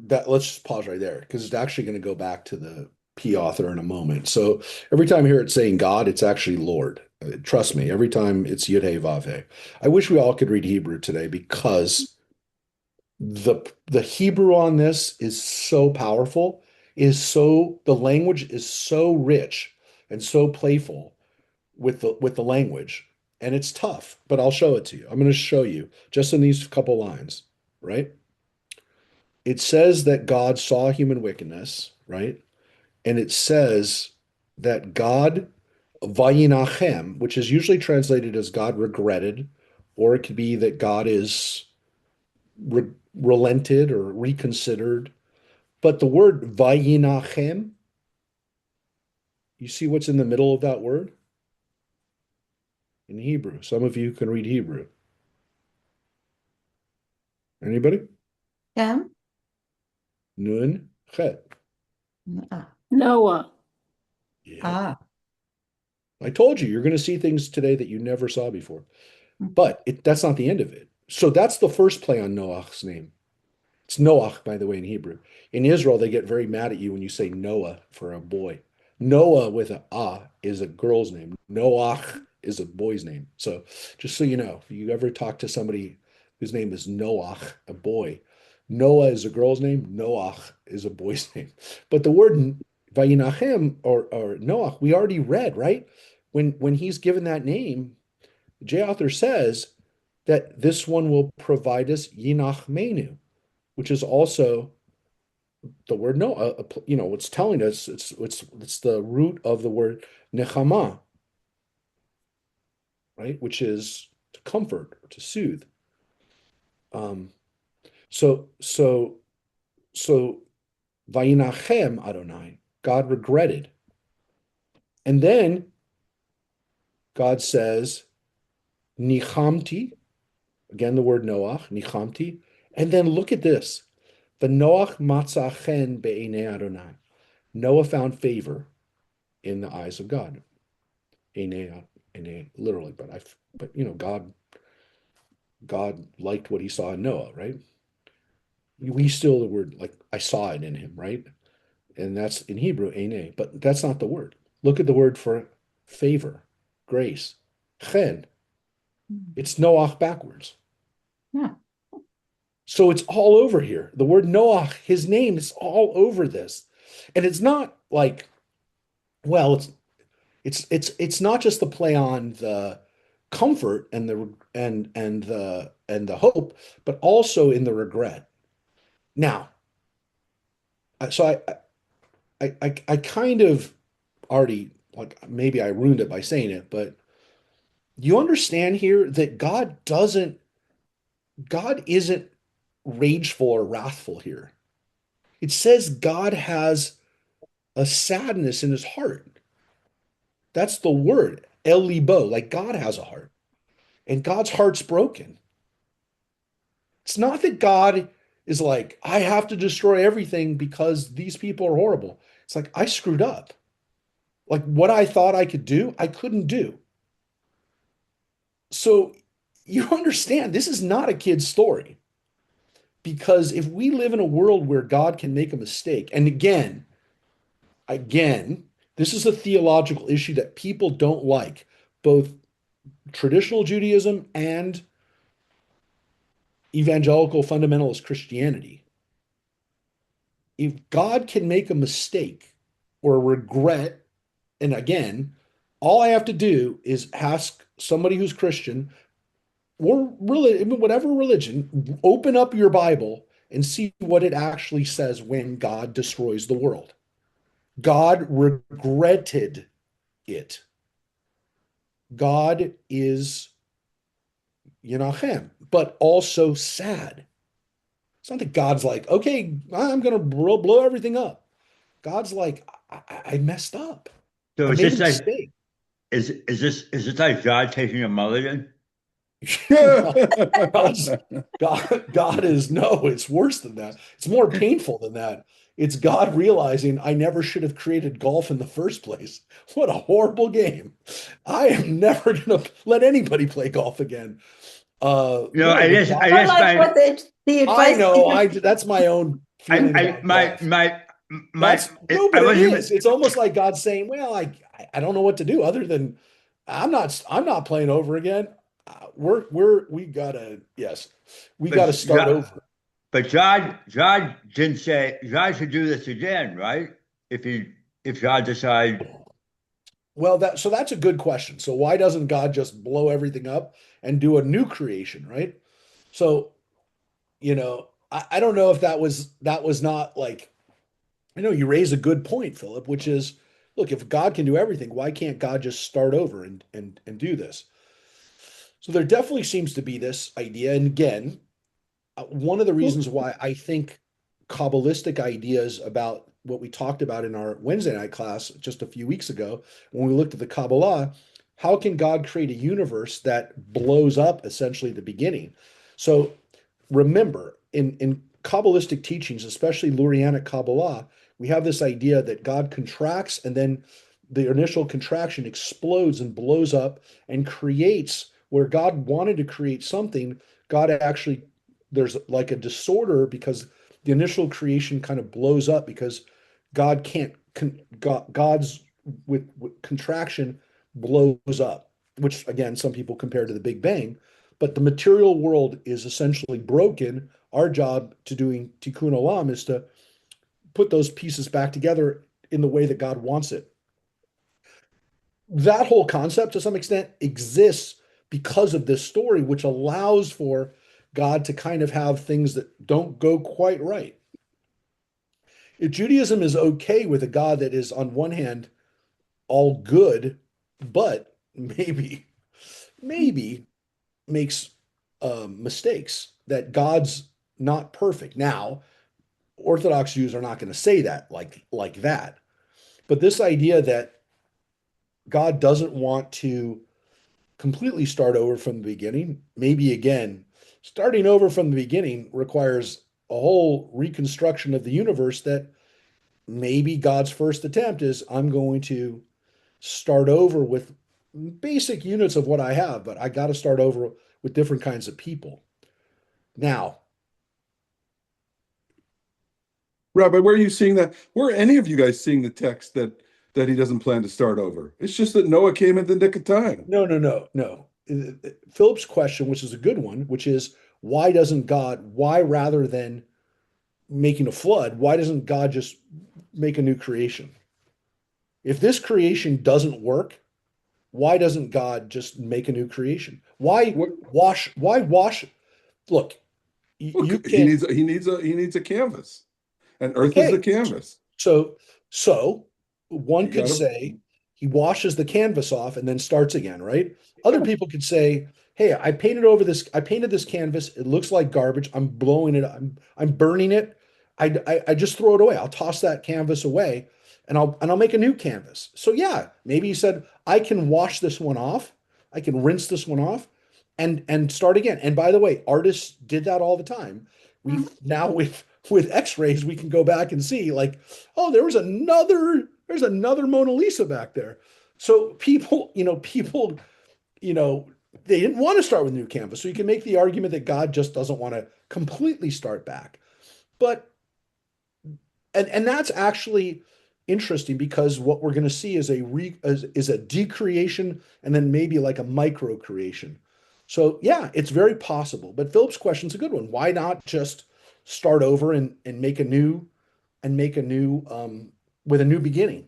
that let's just pause right there because it's actually going to go back to the P author in a moment. So every time I hear it saying God, it's actually Lord. Trust me, every time it's Yud Hey Vav Hey. I wish we all could read Hebrew today because the Hebrew on this is so powerful, the language is so rich and so playful with the language. And it's tough, but I'll show it to you. I'm going to show you just in these couple lines, right? It says that God saw human wickedness, right? And it says that God vayinachem, which is usually translated as God regretted, or it could be that God is relented or reconsidered. But the word vayinachem, you see what's in the middle of that word in Hebrew. Some of you can read Hebrew. Anybody? Cam? Nun chet. Ah, Noah. Yep. ah. I told you you're going to see things today that you never saw before. Mhm. But that's not the end of it. So that's the first play on Noah's name. It's Noach, by the way, in Hebrew. In Israel, they get very mad at you when you say Noah for a boy. Noah with a ah is a girl's name. Noach is a boy's name. So just so you know, if you ever talk to somebody whose name is Noach, a boy, Noah is a girl's name, Noach is a boy's name. But the word Vayinachem or Noach, we already read, right? When he's given that name, J author says that this one will provide us Yinach, which is also the word Noah. It's telling us it's the root of the word Nechama, right? Which is to comfort or to soothe. Um, so so so Vayinachem Adonai, God regretted. And then God says, Nichamti, again the word Noach, Nichamti. And then look at this. The Noach matzah chen be'enei Adonai. Noah found favor in the eyes of God. Enei, literally, but God liked what he saw in Noah, right? We still the word like I saw it in him, right? And that's in Hebrew, enei, but that's not the word. Look at the word for favor, grace, chen. It's Noach backwards. Yeah. So it's all over here. The word Noach, his name is all over this. And it's not like, well, it's not just the play on the comfort and the hope, but also in the regret. Now, so I kind of already like maybe I ruined it by saying it, but you understand here that God isn't rageful or wrathful here. It says God has a sadness in his heart. That's the word, El Libo, like God has a heart, and God's heart's broken. It's not that God is like, I have to destroy everything because these people are horrible. It's like, I screwed up. Like what I thought I could do, I couldn't do. So you understand, this is not a kid's story. Because if we live in a world where God can make a mistake, and again, this is a theological issue that people don't like, both traditional Judaism and evangelical fundamentalist Christianity. If God can make a mistake or regret, and again, all I have to do is ask somebody who's Christian or really whatever religion, open up your Bible and see what it actually says when God destroys the world. God regretted it. God is Yenachem, but also sad. It's not that God's like, okay, I'm going to blow everything up. God's like, I messed up. So I is made a this like mistake. is this like God taking a mulligan? God's God is no, it's worse than that. It's more painful than that. It's God realizing I never should have created golf in the first place. What a horrible game. I am never gonna let anybody play golf again. You know, No, I but guess I God, I guess like my what the I advice know, giver. that's my own feeling I about golf. my That's no, I but it wasn't is. even It's almost like God saying, "Well, I don't know what to do other than I'm not playing over again. We gotta yes, we but gotta start over." but God didn't say God should do this again, right? If he if God decide Well, that's a good question. So why doesn't God just blow everything up and do a new creation, right? So I don't know if that was not like I know you raise a good point, Philip, which is look, if God can do everything, why can't God just start over and do this? So there definitely seems to be this idea. And again, one of the reasons why I think Kabbalistic ideas about what we talked about in our Wednesday night class just a few weeks ago, when we looked at the Kabbalah, how can God create a universe that blows up essentially at the beginning? So remember, in Kabbalistic teachings, especially Lurianic Kabbalah, we have this idea that God contracts and then the initial contraction explodes and blows up and creates where God wanted to create something. God actually, there's like a disorder because the initial creation kind of blows up because God can't, God's with contraction blows up. which again, some people compare to the Big Bang, but the material world is essentially broken. Our job to doing tikkun olam is to put those pieces back together in the way that God wants it. That whole concept, to some extent, exists because of this story, which allows for God to kind of have things that don't go quite right. If Judaism is okay with a God that is, on one hand, all good, but maybe makes mistakes, that God's not perfect. Now, Orthodox Jews are not going to say that like that. But this idea that God doesn't want to completely start over from the beginning, maybe again, starting over from the beginning requires a whole reconstruction of the universe that maybe God's first attempt is I'm going to start over with basic units of what I have, but I got to start over with different kinds of people. Now, Rabbi, where are you seeing that? Where are any of you guys seeing the text that he doesn't plan to start over? It's just that Noah came at the nick of time. no. Philip's question, which is a good one, which is why doesn't God, why rather than making a flood, why doesn't God just make a new creation? If this creation doesn't work, why doesn't God just make a new creation? What Why wash? Look, you look, he can, needs he needs a canvas. And Earth is the okay. canvas. So, so one You could gotta say he washes the canvas off and then starts again, right? Other people could say, "Hey, I painted this canvas. It looks like garbage. I'm blowing it. I'm burning it. I just throw it away. I'll toss that canvas away, and I'll make a new canvas." So yeah, maybe he said, "I can wash this one off. I can rinse this one off, and start again." And by the way, artists did that all the time. We now with X-rays, we can go back and see like, oh, there's another Mona Lisa back there. So you know, they didn't want to start with new canvas. So you can make the argument that God just doesn't want to completely start back. But and that's actually interesting because what we're going to see is is a decreation and then maybe like a micro creation. So yeah, it's very possible. But Philip's question is a good one. Why not just start over and make a new with a new beginning?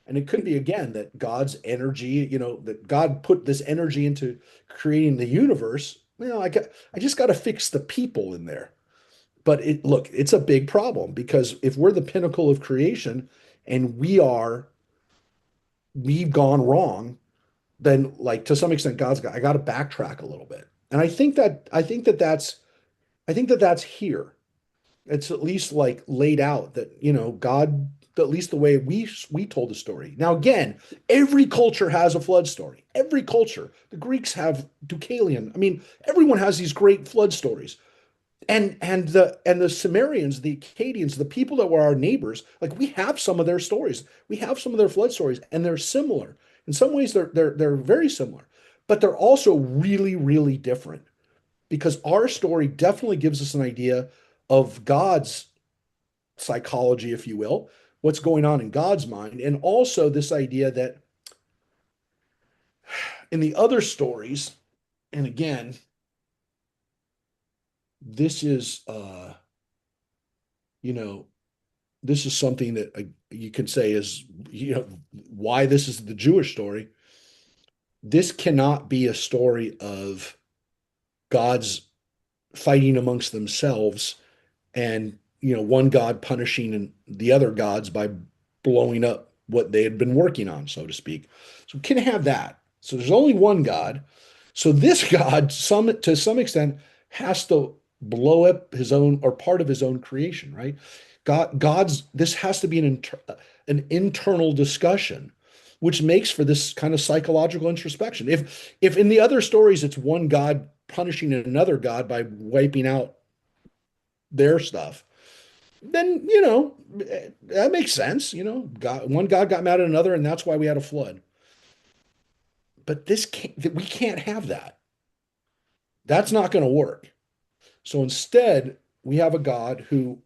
And it could be again that God's energy, that God put this energy into creating the universe. I just got to fix the people in there. But look, it's a big problem because if we're the pinnacle of creation and we've gone wrong, then like to some extent I got to backtrack a little bit. And I think that that's here. It's at least like laid out that, God, at least the way we told the story. Now again, every culture has a flood story. Every culture. The Greeks have Deucalion. I mean, everyone has these great flood stories. And the Sumerians, the Akkadians, the people that were our neighbors, like we have some of their stories. We have some of their flood stories, and they're similar. In some ways, they're very similar, but they're also really, really different because our story definitely gives us an idea of God's psychology, if you will, what's going on in God's mind, and also this idea that in the other stories, and again, this is you know this is something that you can say is why this is the Jewish story. This cannot be a story of God's fighting amongst themselves and one God punishing the other gods by blowing up what they had been working on, so to speak. So we can have that. So there's only one God. So this God, to some extent, has to blow up his own or part of his own creation, right? God's this has to be an internal discussion, which makes for this kind of psychological introspection. If in the other stories it's one God punishing another God by wiping out their stuff, then that makes sense. One God got mad at another, and that's why we had a flood. But we can't have that. That's not going to work. So instead, we have a God who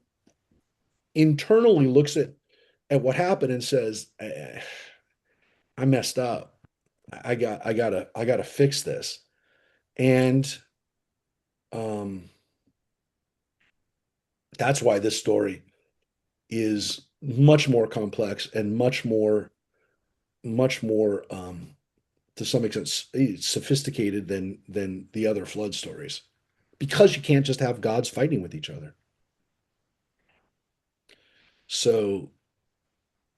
internally looks at what happened and says, I messed up. I gotta fix this. And um, that's why this story is much more complex and much more to some extent sophisticated than the other flood stories because you can't just have gods fighting with each other. So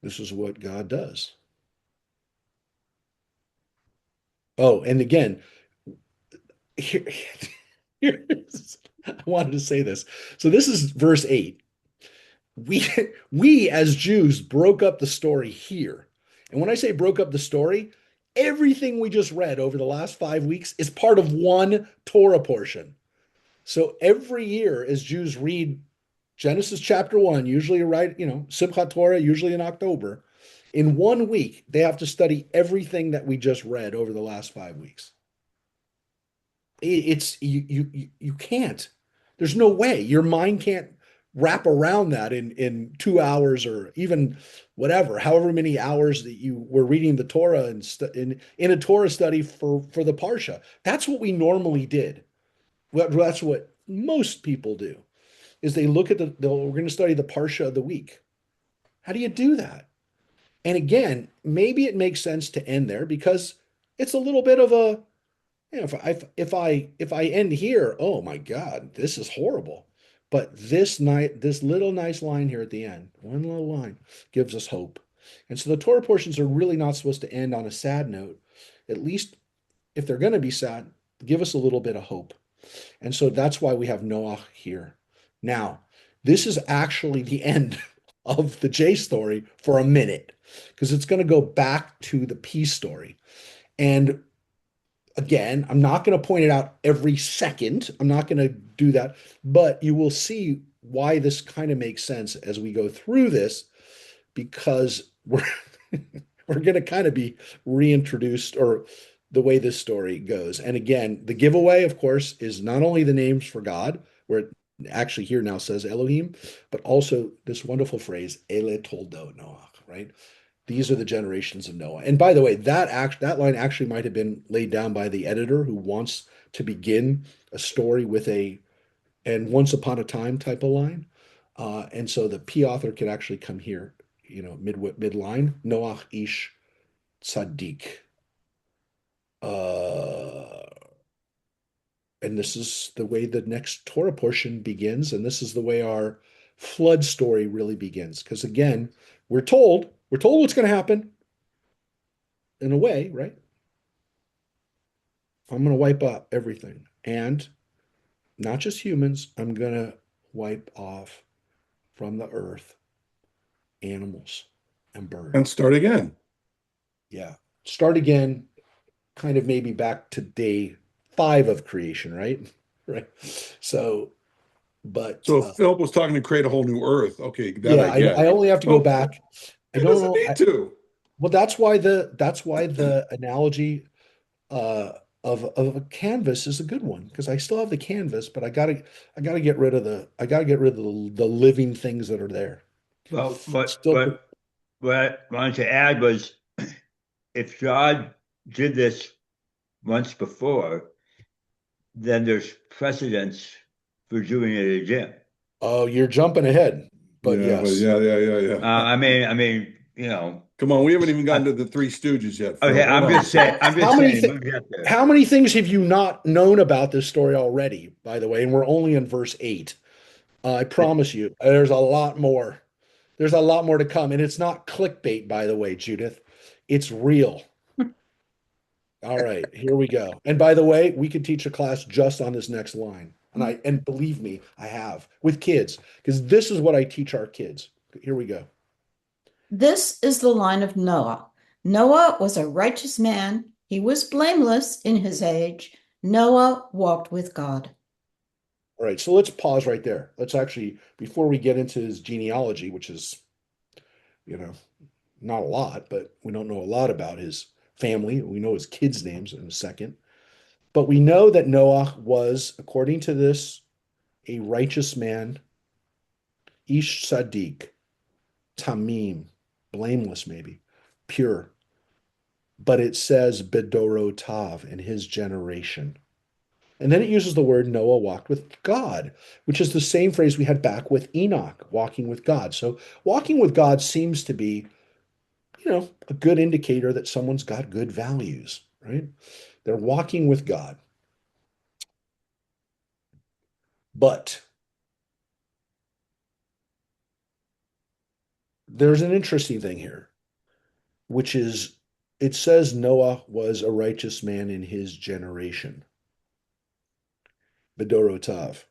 this is what God does. Oh, and again, here, I wanted to say this. So this is verse 8. We we as Jews broke up the story here. And when I say broke up the story, everything we just read over the last 5 weeks is part of one Torah portion. So every year as Jews read Genesis chapter 1, usually right, Simchat Torah, usually in October, in 1 week, they have to study everything that we just read over the last 5 weeks. It's you can't. There's no way. Your mind can't wrap around that in 2 hours or even whatever, however many hours that you were reading the Torah and in a Torah study for the Parsha. That's what we normally did. Well, that's what most people do is they look at we're going to study the Parsha of the week. How do you do that? And again, maybe it makes sense to end there because it's a little bit of a if I end here, oh my God, this is horrible. But this little nice line here at the end, one little line, gives us hope. And so the Torah portions are really not supposed to end on a sad note. At least if they're going to be sad, give us a little bit of hope. And so that's why we have Noah here. Now, this is actually the end of the J story for a minute because it's going to go back to the P story. And again, I'm not going to point it out every second. I'm not going to do that, but you will see why this kind of makes sense as we go through this because we're going to kind of be reintroduced or the way this story goes. And again, the giveaway, of course, is not only the names for God, where it actually here now says Elohim, but also this wonderful phrase, Ele Toldo Noach, right? These are the generations of Noah. And by the way, that line actually might have been laid down by the editor who wants to begin a story with a and once upon a time type of line. And so the P author can actually come here, midline. Noach ish tzaddik. Uh, and this is the way the next Torah portion begins, and this is the way our flood story really begins. Because again, we're told what's going to happen in a way, right? I'm going to wipe out everything. And not just humans, I'm going to wipe off from the earth animals and And birds. start again. Yeah. Start again, kind of maybe back to day 5 of creation, right? Right. So, but So if Philip was talking to create a whole new earth, okay, that yeah, I I get. only have to go So back. I he don't doesn't know. need to. Well, that's why the analogy uh, of a canvas is a good one because I still have the canvas, but I gotta get rid of the living things that are there. Well, Still, what I wanted to add was if God did this once before, then there's precedence for doing it again. oh, you're jumping ahead, but Yeah, but yes. yeah. I mean, Come on, we haven't even gotten I, to the Three Stooges yet, Phil. okay, Hold on a second. I'm How just many saying, th we'll get there. how many things have you not known about this story already, by the way? And we're only in verse 8. I promise you, there's a lot more. There's a lot more to come, and it's not clickbait, by the way, Judith. It's real. All right, here we go. And by the way, we could teach a class just on this next line. And believe me, I have with kids, because this is what I teach our kids. Here we go. This is the line of Noah. Noah was a righteous man. He was blameless in his age. Noah walked with God. All right, so let's pause right there. Let's actually, before we get into his genealogy, which is, you know, not a lot, but we don't know a lot about his family. We know his kids' names in a second. But we know that Noah was, according to this, a righteous man, Ish Sadiq, Tamim, blameless maybe, pure. but it says Bedorotav in his generation. And then it uses the word Noah walked with God, which is the same phrase we had back with Enoch, walking with God. So walking with God seems to be, a good indicator that someone's got good values, right? They're walking with God. But there's an interesting thing here, which is it says Noah was a righteous man in his generation, Bedorotav.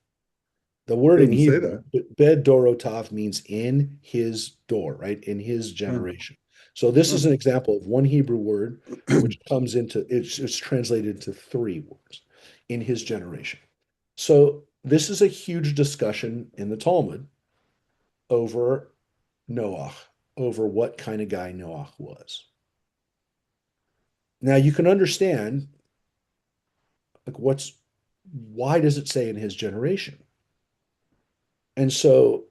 The word in Doesn't say Hebrew, that. Bedorotav, means in his door, right? In his Huh. generation. So this is Huh. an example of one Hebrew word, which comes into it's translated into three words, in his generation. So this is a huge discussion in the Talmud over Noah, over what kind of guy Noah was. Now you can understand, like, why does it say in his generation? And so,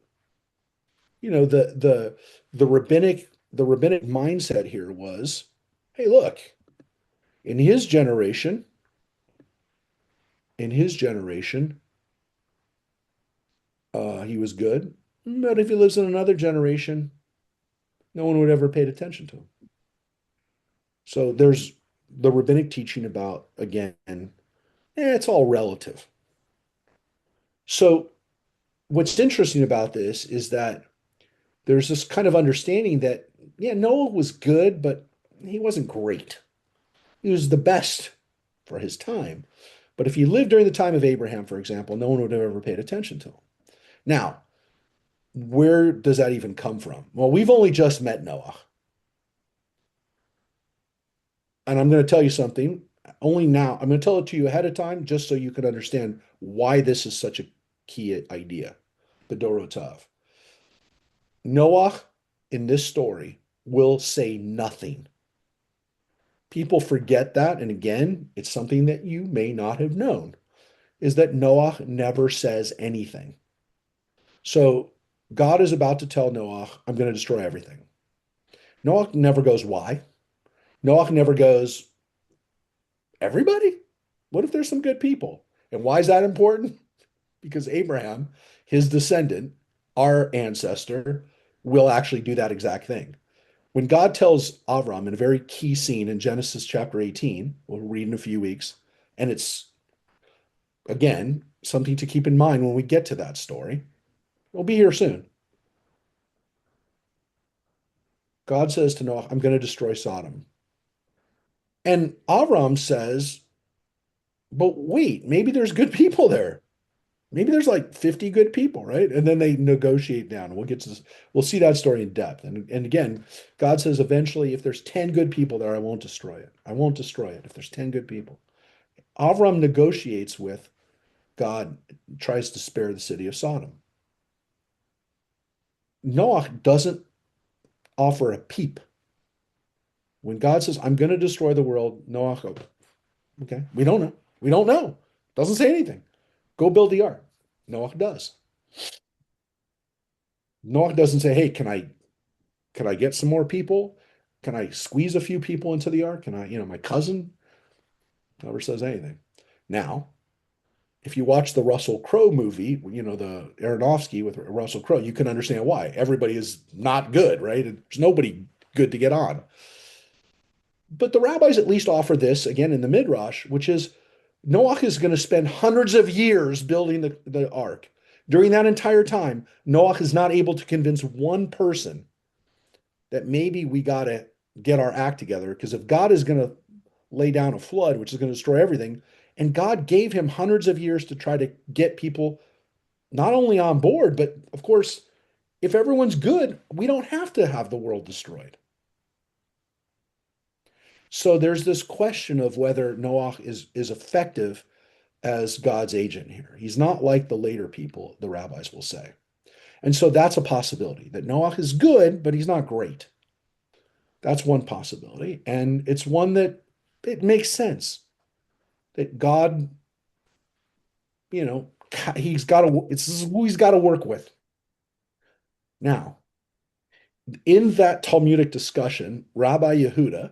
the rabbinic mindset here was, hey, look, in his generation, in his generation, he was good. But if he lives in another generation, no one would ever paid attention to him. So there's the rabbinic teaching about, again, it's all relative. So what's interesting about this is that there's this kind of understanding that, yeah, Noah was good, but he wasn't great. He was the best for his time. But if he lived during the time of Abraham, for example, no one would have ever paid attention to him. Now, where does that even come from? Well, we've only just met Noah. And I'm going to tell you something only now. I'm going to tell it to you ahead of time just so you can understand why this is such a key idea. Bedorotav. Noah in this story will say nothing. People forget that. And again, it's something that you may not have known is that Noah never says anything. So God is about to tell Noah, I'm going to destroy everything. Noah never goes, why? Noah never goes, everybody? What if there's some good people? And why is that important? Because Abraham, his descendant, our ancestor, will actually do that exact thing. When God tells Avram in a very key scene in Genesis chapter 18, we'll read in a few weeks, and it's, again, something to keep in mind when we get to that story. We'll be here soon. God says to Noah, I'm going to destroy Sodom. And Avram says, but wait, maybe there's good people there. Maybe there's like 50 good people, right? And then they negotiate down. We'll get to this. We'll see that story in depth. And again, God says eventually, if there's 10 good people there, I won't destroy it. I won't destroy it if there's 10 good people. Avram negotiates with God, tries to spare the city of Sodom. Noah doesn't offer a peep. When God says, I'm going to destroy the world, Noah goes, okay, we don't know. We don't know. Doesn't say anything. Go build the ark. Noah does. Noah doesn't say, hey, can I get some more people? Can I squeeze a few people into the ark? Can I, my cousin never says anything. Now, if you watch the Russell Crowe movie, the Aronofsky with Russell Crowe, you can understand why. Everybody is not good, right? There's nobody good to get on. But the rabbis at least offer this again in the Midrash, which is Noah is going to spend hundreds of years building the ark. During that entire time, Noah is not able to convince one person that maybe we got to get our act together. Because if God is going to lay down a flood, which is going to destroy everything, and God gave him hundreds of years to try to get people not only on board, but of course, if everyone's good, we don't have to have the world destroyed. So there's this question of whether Noah is effective as God's agent here. He's not like the later people, the rabbis will say. And so that's a possibility that Noah is good, but he's not great. That's one possibility. And it's one that it makes sense that God, you know, he's got to, it's who he's got to work with. Now, in that Talmudic discussion, Rabbi Yehuda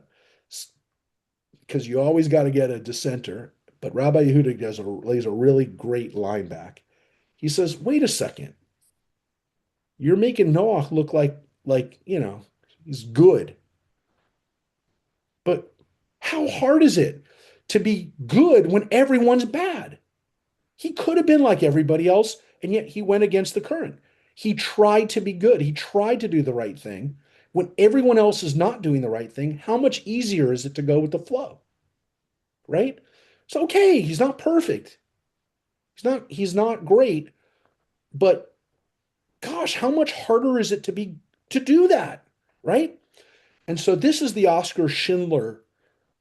because you always got to get a dissenter, but Rabbi Yehuda lays a really great line back. He says, wait a second, you're making Noah look like, he's good. But how hard is it to be good when everyone's bad? He could have been like everybody else, and yet he went against the current. He tried to be good. He tried to do the right thing. When everyone else is not doing the right thing, how much easier is it to go with the flow? Right? So okay, he's not perfect. He's not great, but gosh, how much harder is it to do that? Right? And so this is the Oscar Schindler,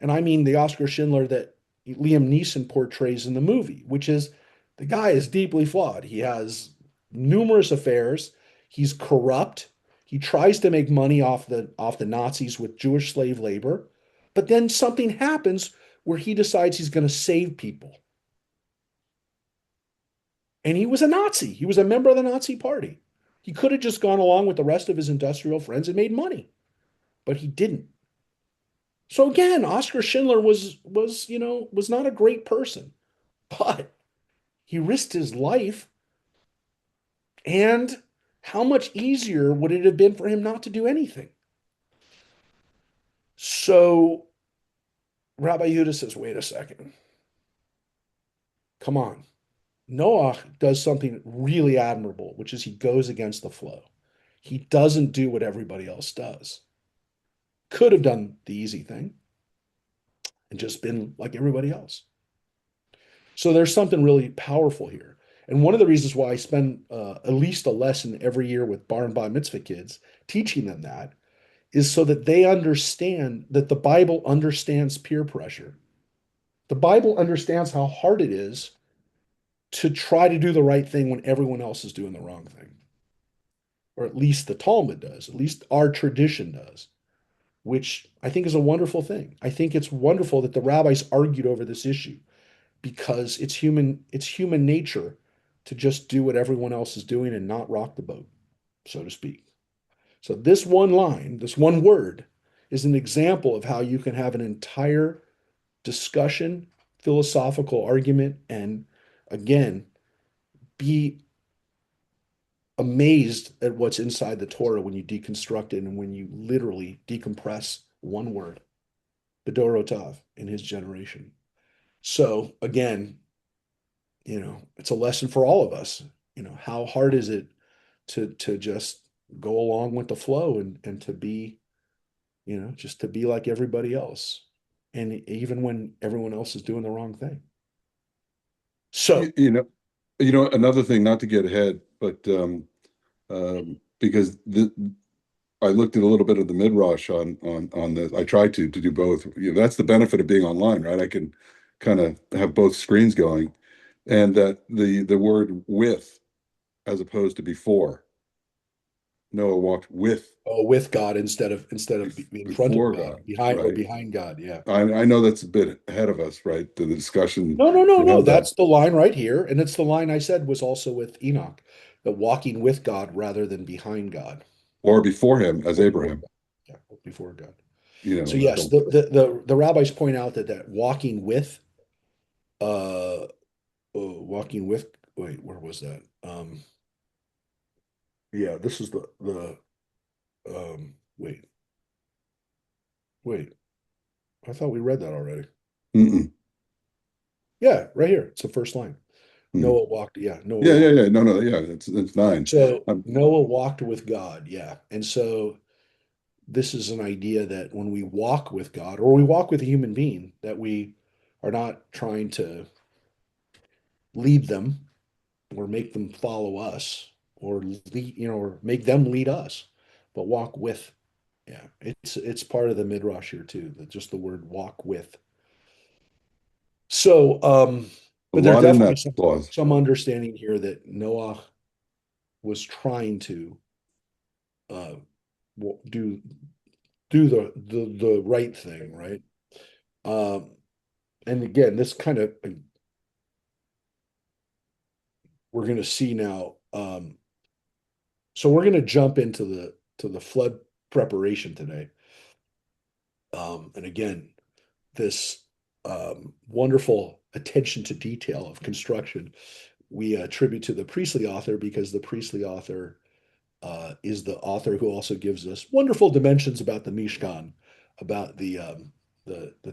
and I mean the Oscar Schindler that Liam Neeson portrays in the movie, which is the guy is deeply flawed. He has numerous affairs. He's corrupt. He tries to make money off the Nazis with Jewish slave labor, but then something happens where he decides he's going to save people. And he was a Nazi. He was a member of the Nazi party. He could have just gone along with the rest of his industrial friends and made money, but he didn't. So again, Oscar Schindler was not a great person, but he risked his life. And how much easier would it have been for him not to do anything? So Rabbi Yehuda says, wait a second. Come on. Noah does something really admirable, which is he goes against the flow. He doesn't do what everybody else does. Could have done the easy thing and just been like everybody else. So there's something really powerful here. And one of the reasons why I spend at least a lesson every year with bar and bat mitzvah kids, teaching them that, is so that they understand that the Bible understands peer pressure. The Bible understands how hard it is to try to do the right thing when everyone else is doing the wrong thing. Or at least the Talmud does, at least our tradition does, which I think is a wonderful thing. I think it's wonderful that the rabbis argued over this issue because it's human nature to just do what everyone else is doing and not rock the boat, so to speak. So this one line, this one word, is an example of how you can have an entire discussion, philosophical argument, and again, be amazed at what's inside the Torah when you deconstruct it and when you literally decompress one word, Bedorotav, in his generation. So again, it's a lesson for all of us. How hard is it to just go along with the flow and to be, just to be like everybody else. And even when everyone else is doing the wrong thing. You, So, you know, another thing, not to get ahead, but because I looked at a little bit of the midrash on this. I tried to do both. That's the benefit of being online, right? I can kind of have both screens going, and that the word with as opposed to before. Noah walked with God instead of in front of before God, God, behind or right? behind God. Yeah. I know that's a bit ahead of us, right? The discussion No, no, no, we no. have that That's the line right here. And it's the line I said was also with Enoch, that walking with God rather than behind God or before him as or before Abraham, God. Yeah, before God. you So know, yes, the rabbis point out that walking with uh walking with wait, where was that? Yeah, this is the wait, wait. I thought we read that already. mm-mm, Yeah, right here. It's the first line. mm. Noah Yeah, yeah, walked. yeah. No, no, yeah, it's nine. So Um, Noah walked with God, yeah. And so this is an idea that when we walk with God or we walk with a human being, that we are not trying to lead them or make them follow us or lead, or make them lead us, but walk with. Yeah, it's part of the midrash here too, that just the word walk with. So, a but there's lot in definitely that some clause. some understanding here that Noah was trying to uh, do the right thing, right? Um, and again, this kind of we're going to see now. So we're going to jump into the flood preparation today. And again, this wonderful attention to detail of construction we attribute to the Priestley author because the Priestley author is the author who also gives us wonderful dimensions about the Mishkan, about the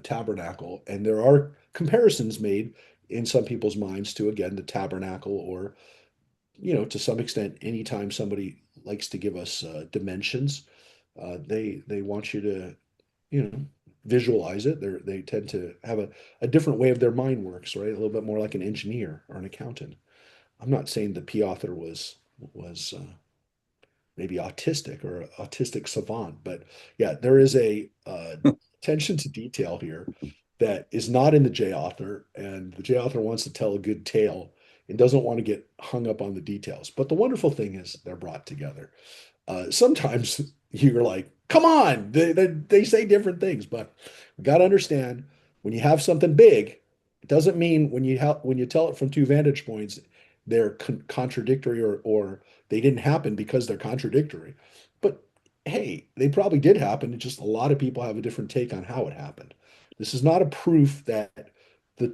tabernacle, and there are comparisons made in some people's minds to again the tabernacle, or to some extent, anytime somebody likes to give us dimensions, they want you to visualize it. They tend to have a different way of their mind works, right? A little bit more like an engineer or an accountant. I'm not saying the P author was maybe autistic or autistic savant, but yeah, there is a attention to detail here that is not in the J author, and the J author wants to tell a good tale and doesn't want to get hung up on the details. But the wonderful thing is they're brought together. Sometimes you're like, come on, they say different things, but you got to understand when you have something big, it doesn't mean when you tell it from two vantage points, they're contradictory or they didn't happen because they're contradictory. But hey, they probably did happen. It's just a lot of people have a different take on how it happened. This is not a proof that the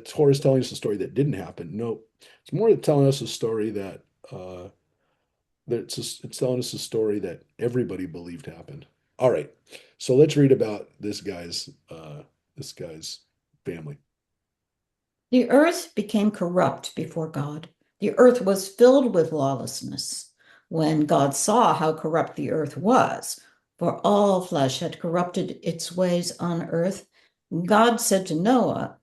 Torah is telling us a story that didn't happen. No, it's more telling us a story that it's telling us a story that everybody believed happened. All right, so let's read about this guy's family. The earth became corrupt before God. The earth was filled with lawlessness. When God saw how corrupt the earth was, for all flesh had corrupted its ways on earth, God said to Noah,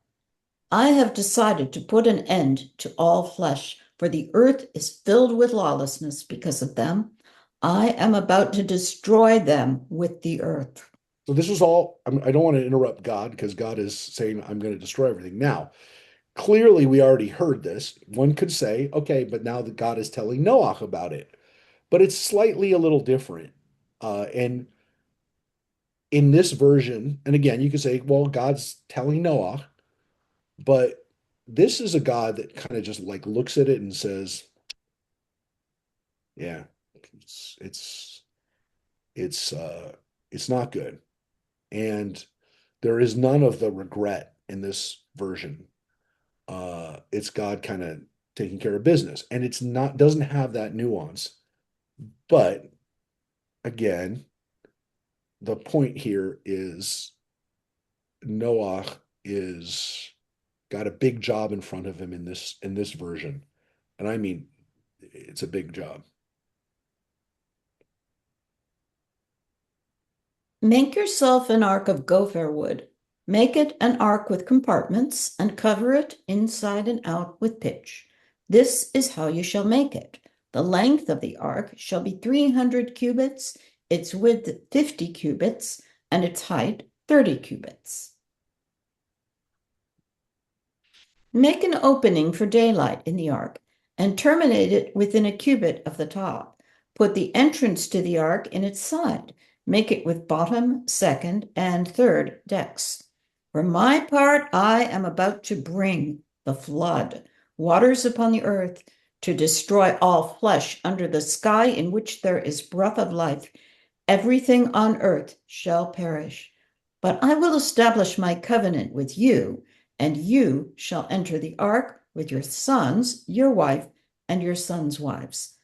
I have decided to put an end to all flesh, for the earth is filled with lawlessness because of them. I am about to destroy them with the earth. So this is all. I don't want to interrupt God because God is saying I'm going to destroy everything. Now, clearly, we already heard this. One could say, okay, but now that God is telling Noah about it, but it's slightly a little different. And in this version, and again, you could say, well, God's telling Noah, but this is a God that kind of just like looks at it and says, yeah, it's it's it's not good. And there is none of the regret in this version. It's God kind of taking care of business, and it's not doesn't have that nuance. But again, the point here is Noah is got a big job in front of him in this version. And I mean, it's a big job. Make yourself an ark of gopher wood. Make it an ark with compartments and cover it inside and out with pitch. This is how you shall make it. The length of the ark shall be 300 cubits, its width 50 cubits, and its height 30 cubits. Make an opening for daylight in the ark and terminate it within a cubit of the top. Put the entrance to the ark in its side. Make it with bottom, second, and third decks. For my part, I am about to bring the flood, waters upon the earth, to destroy all flesh under the sky in which there is breath of life. Everything on earth shall perish. But I will establish my covenant with you, and you shall enter the ark with your sons, your wife, and your sons' wives.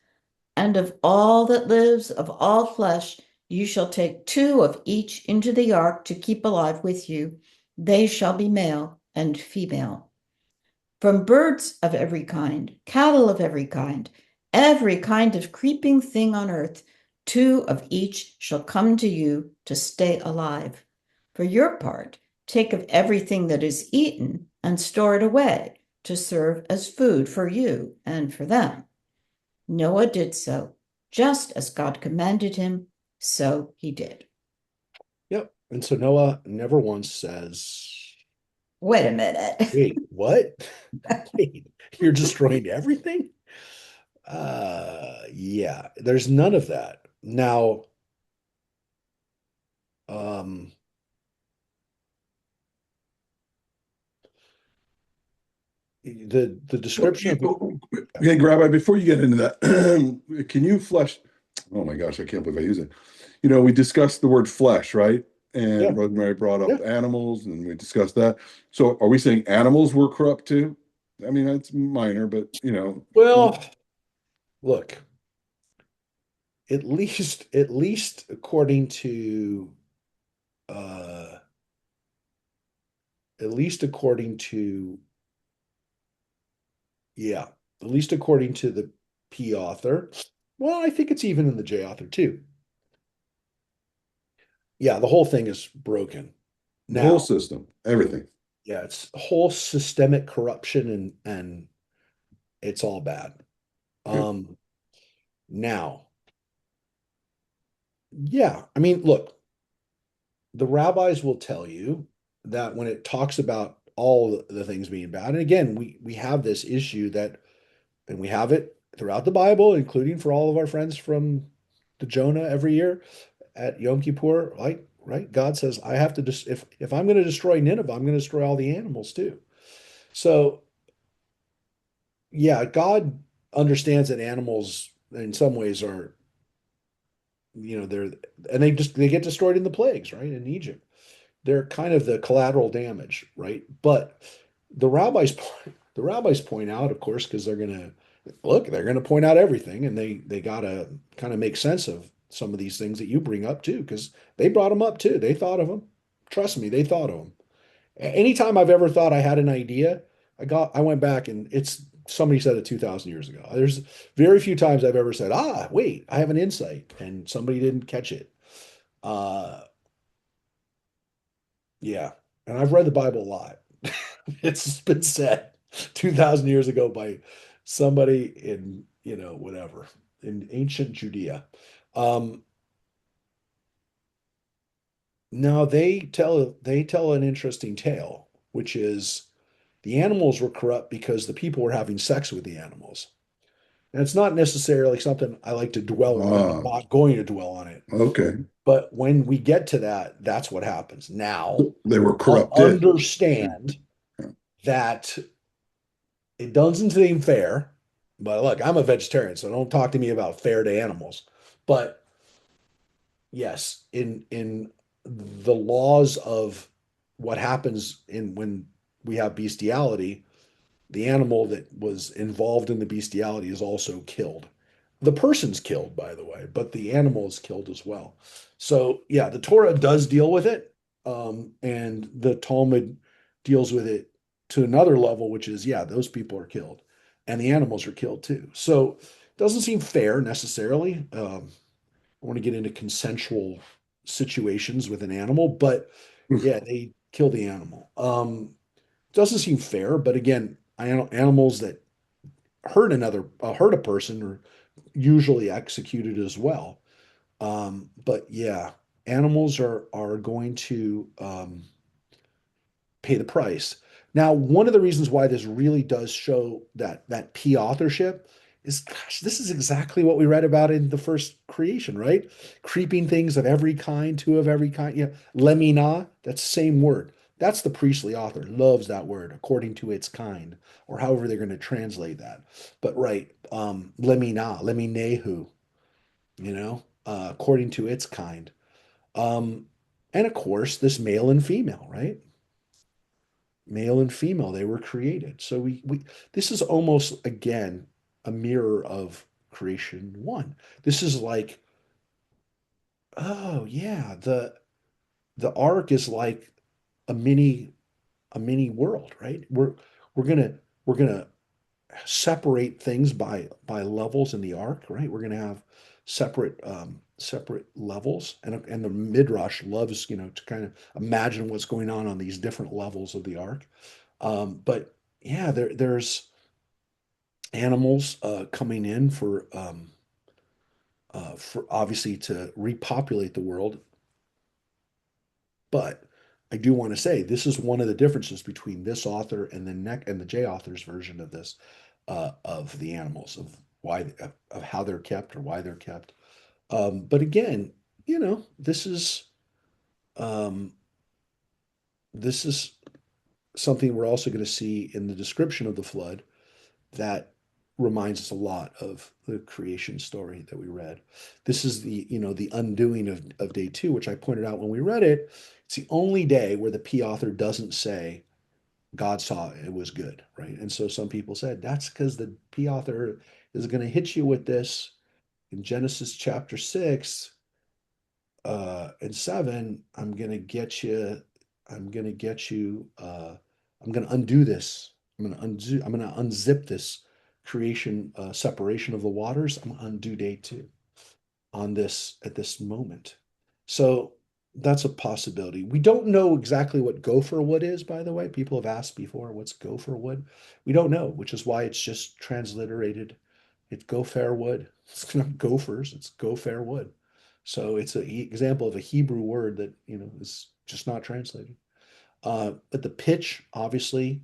And of all that lives, of all flesh, you shall take 2 of each into the ark to keep alive with you. They shall be male and female. From birds of every kind, cattle of every kind of creeping thing on earth, 2 of each shall come to you to stay alive. For your part, take of everything that is eaten and store it away to serve as food for you and for them. Noah did so, just as God commanded him, so he did. Yep. And so Noah never once says, Wait a minute. wait, what? Wait, you're destroying everything? Yeah, there's none of that. Now, um, the description of Okay, Rabbi, before you get into that, can you flesh? Oh my gosh, I can't believe I use it. We discussed the word flesh, right? and Yeah. Rosemary brought Yeah. up animals, and we discussed that. So are we saying animals were corrupt too? I mean, that's minor, but Well, look, at least according to uh at least according to yeah, at least according to the P author. Well, I think it's even in the J author too. Yeah, the whole thing is broken. the whole Now, system, everything. yeah, it's whole systemic corruption and it's all bad. Okay. Um now, yeah, I mean, look, the rabbis will tell you that when it talks about all the things being bad, and again, we have this issue that, and we have it throughout the Bible, including for all of our friends from the Jonah every year at Yom Kippur, like right, God says, I have to just if I'm going to destroy Nineveh, I'm going to destroy all the animals too. So yeah, God understands that animals in some ways are, they're, and they get destroyed in the plagues, right, in Egypt. They're kind of the collateral damage, right? But the rabbis point out, of course, because they're gonna point out everything, and they gotta kind of make sense of some of these things that you bring up too, because they brought them up too. They thought of them. Trust me, they thought of them. Anytime I've ever thought I had an idea, I went back and it's somebody said it 2,000 years ago. There's very few times I've ever said, wait, I have an insight, and somebody didn't catch it. Uh, Yeah, and I've read the Bible a lot. It's been said 2,000 years ago by somebody in, whatever, in ancient Judea. Um, Now they tell an interesting tale, which is the animals were corrupt because the people were having sex with the animals. And it's not necessarily something I like to dwell on. I'm Ah, not going to dwell on it. okay. But when we get to that, that's what happens. Now, They were corrupted. understand that it doesn't seem fair. But look, I'm a vegetarian, so don't talk to me about fair to animals. But yes, in the laws of what happens in when we have bestiality, the animal that was involved in the bestiality is also killed. The person's killed, by the way, but the animal is killed as well. So, yeah, the Torah does deal with it, and the Talmud deals with it to another level, which is, yeah, those people are killed, and the animals are killed too. So, it doesn't seem fair necessarily. I want to get into consensual situations with an animal, but yeah, they kill the animal. Doesn't seem fair, but again, animals that hurt a person are usually executed as well. But yeah, animals are going to pay the price. Now, one of the reasons why this really does show that P authorship is, gosh, this is exactly what we read about in the first creation, right? Creeping things of every kind, two of every kind. Yeah, lemina, that's the same word. That's the priestly author, loves that word, according to its kind, or however they're going to translate that. But right, lemina, leminehu, according to its kind. Um, and of course, this male and female, right? Male and female, they were created. So we this is almost again a mirror of creation one. This is like, oh yeah, the ark is like a mini world, right? We're gonna separate things by levels in the ark, right? We're gonna have separate levels, and the midrash loves, to kind of imagine what's going on these different levels of the ark. But yeah, there's animals coming in for obviously to repopulate the world. But I do want to say this is one of the differences between this author and the J author's version of this, of the animals, of of how they're kept or why they're kept. But again, this is um, this is something we're also going to see in the description of the flood, that reminds us a lot of the creation story that we read. This is the undoing of day two, which I pointed out when we read it. It's the only day where the P author doesn't say God saw it was good, right? And so some people said that's because the P author is going to hit you with this in Genesis chapter 6 and 7. I'm going to get you, I'm going to undo this. I'm going to unzip this creation, separation of the waters. I'm going to undo day two on this at this moment. So that's a possibility. We don't know exactly what gopher wood is, by the way. People have asked before, what's gopher wood? We don't know, which is why it's just transliterated. It's gopher wood. It's not gophers, it's gopher wood. So it's an example of a Hebrew word that, is just not translated. But the pitch, obviously,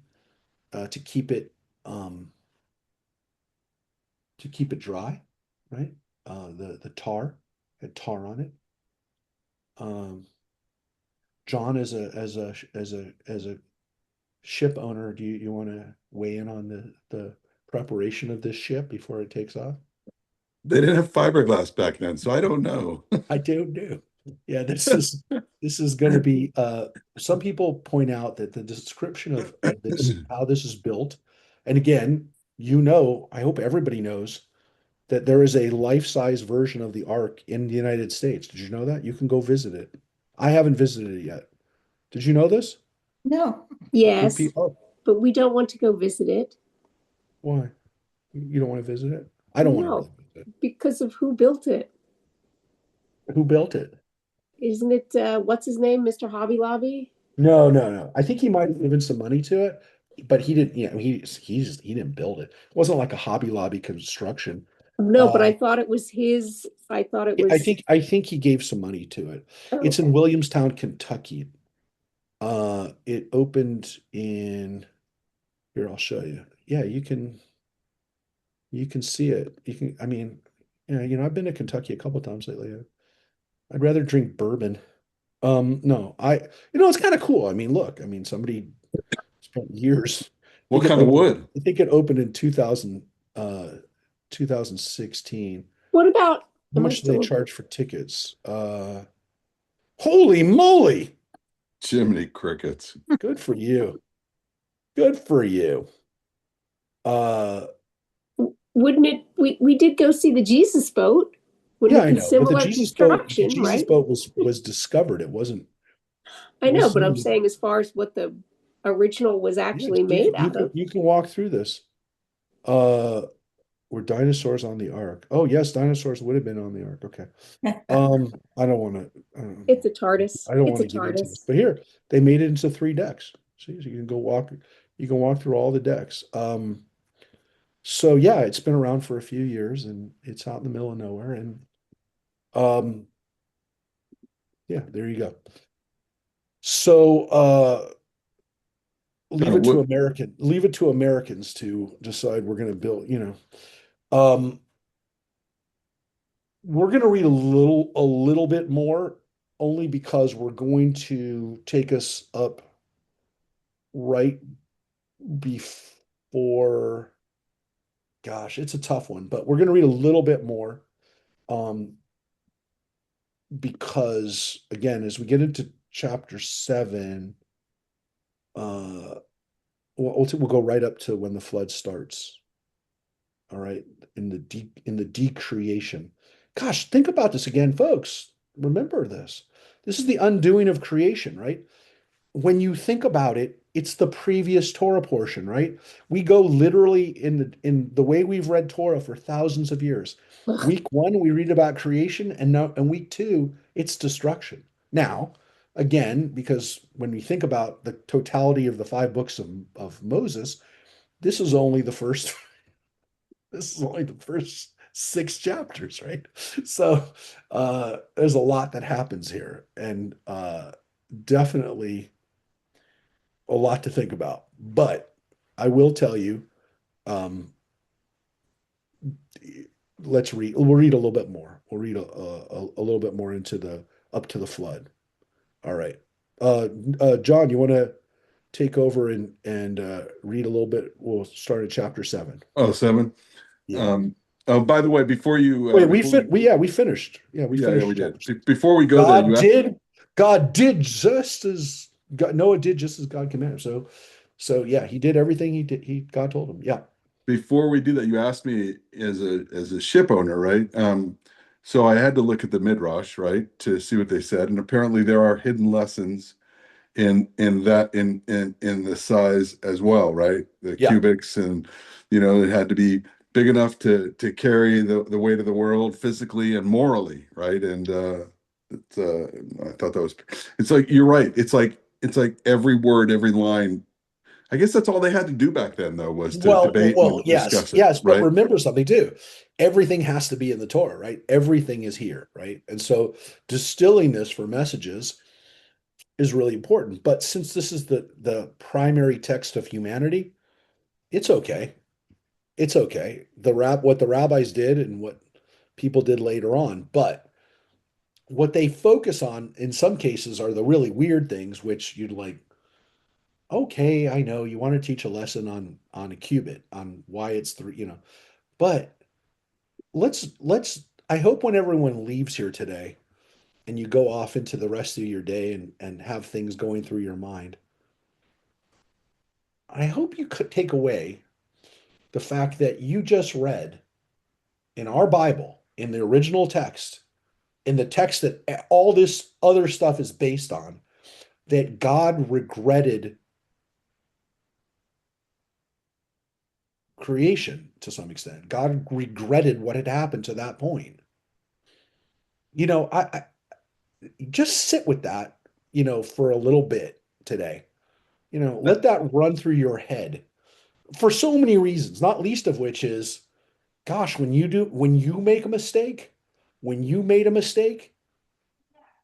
to um, keep it dry, right? The tar had tar on it. Um, John, as a ship owner, do you want to weigh in on the preparation of this ship before it takes off? They didn't have fiberglass back then, so I don't know. I do. Yeah, this is going to be. Some people point out that the description of this, how this is built, and again, I hope everybody knows that there is a life-size version of the Ark in the United States. Did you know that? You can go visit it. I haven't visited it yet. Did you know this? No. Yes, Oh, but we don't want to go visit it. why? You don't want to visit it? I don't want to No, really visit it. because of who built it. Who built it? Isn't it, what's his name, Mr. Hobby Lobby? No, no, no. I think he might have given some money to it, but he didn't. He didn't build it. It wasn't like a Hobby Lobby construction. No, but Uh, I thought it was his. I thought it I was. think I think he gave some money to it. Oh, It's in okay. Williamstown, Kentucky. It opened in here. I'll show you. Yeah, you can see it. You can. I mean, yeah, I've been to Kentucky a couple times lately. I'd rather drink bourbon. No, it's kind of cool. I mean, look, I mean, somebody spent years. I What think it kind of opened. wood? I think it opened in 2016. What about? How Am I much do they still? charge for tickets? Holy moly! Jiminy crickets. Good for you. Good for you. Uh, Wouldn't it? We did go see the Jesus boat. yeah, Wouldn't it I be know, but the similar Jesus boat, the construction, Jesus right? boat was discovered. I It know, was but I'm somebody. saying as far as what the original was Yes, actually you made can you out can of. you can walk through this. Uh, were dinosaurs on the Ark? Oh, yes, dinosaurs would have been on the Ark. Okay. I don't want to. It's a TARDIS. I don't It's want a to get into this, TARDIS. but here they made it into three decks. See, so you can go walk. You can walk through all the decks. So yeah, it's been around for a few years, and it's out in the middle of nowhere. And um, yeah, there you go. So Kind of wood. leave it to Americans to decide we're going to build. Um, we're going to read a little bit more, only because we're going to take us up right before. Gosh, it's a tough one, but we're going to read a little bit more, um, because again, as we get into chapter 7, uh, we'll go right up to when the flood starts. All right, in the decreation. Gosh, think about this again, folks. Remember this. This is the undoing of creation, right? When you think about it, it's the previous Torah portion, right? We go literally in the way we've read Torah for thousands of years. Week one, we read about creation, and now in week two, it's destruction. Now, again, because when we think about the totality of the five books of Moses, this is only the first this is only the first six chapters, right? So there's a lot that happens here, and definitely a lot to think about. But I will tell you, um, we'll read a little bit more. We'll read a little bit more into the up to the flood. All right. Uh, John, take over and read a little bit. We'll start at chapter 7. Oh, seven. Yeah. Um, oh, by the way, Wait, before we, we finished. Yeah, we yeah, finished we did. chapter 7. Before we go there, God did God did just as God Noah did just as God commanded. So yeah, he did everything he God told him. Yeah. before we do that, you asked me as a ship owner, right? So I had to look at the Midrash, right, to see what they said, and apparently there are hidden lessons in that in the size as well, right? The Yeah. cubics, and it had to be big enough to carry the weight of the world physically and morally, right? And I thought that was it's like you're right. It's like every word, every line. I guess that's all they had to do back then, though, was to debate and Yes, discuss it, yes, but right? remember something too. Everything has to be in the Torah, right? Everything is here, right? And so distilling this for messages is really important. But since this is the primary text of humanity, it's okay. It's okay. What the rabbis did and what people did later on, but what they focus on in some cases are the really weird things, which you'd like, okay, I know you want to teach a lesson on a cubit, on why it's three, but let's I hope when everyone leaves here today and you go off into the rest of your day and have things going through your mind, I hope you could take away the fact that you just read in our Bible, in the original text, in the text that all this other stuff is based on, that God regretted creation to some extent. God regretted what had happened to that point. I just sit with that, for a little bit today. Let But that run through your head for so many reasons, not least of which is, gosh, when you make a mistake, when you made a mistake,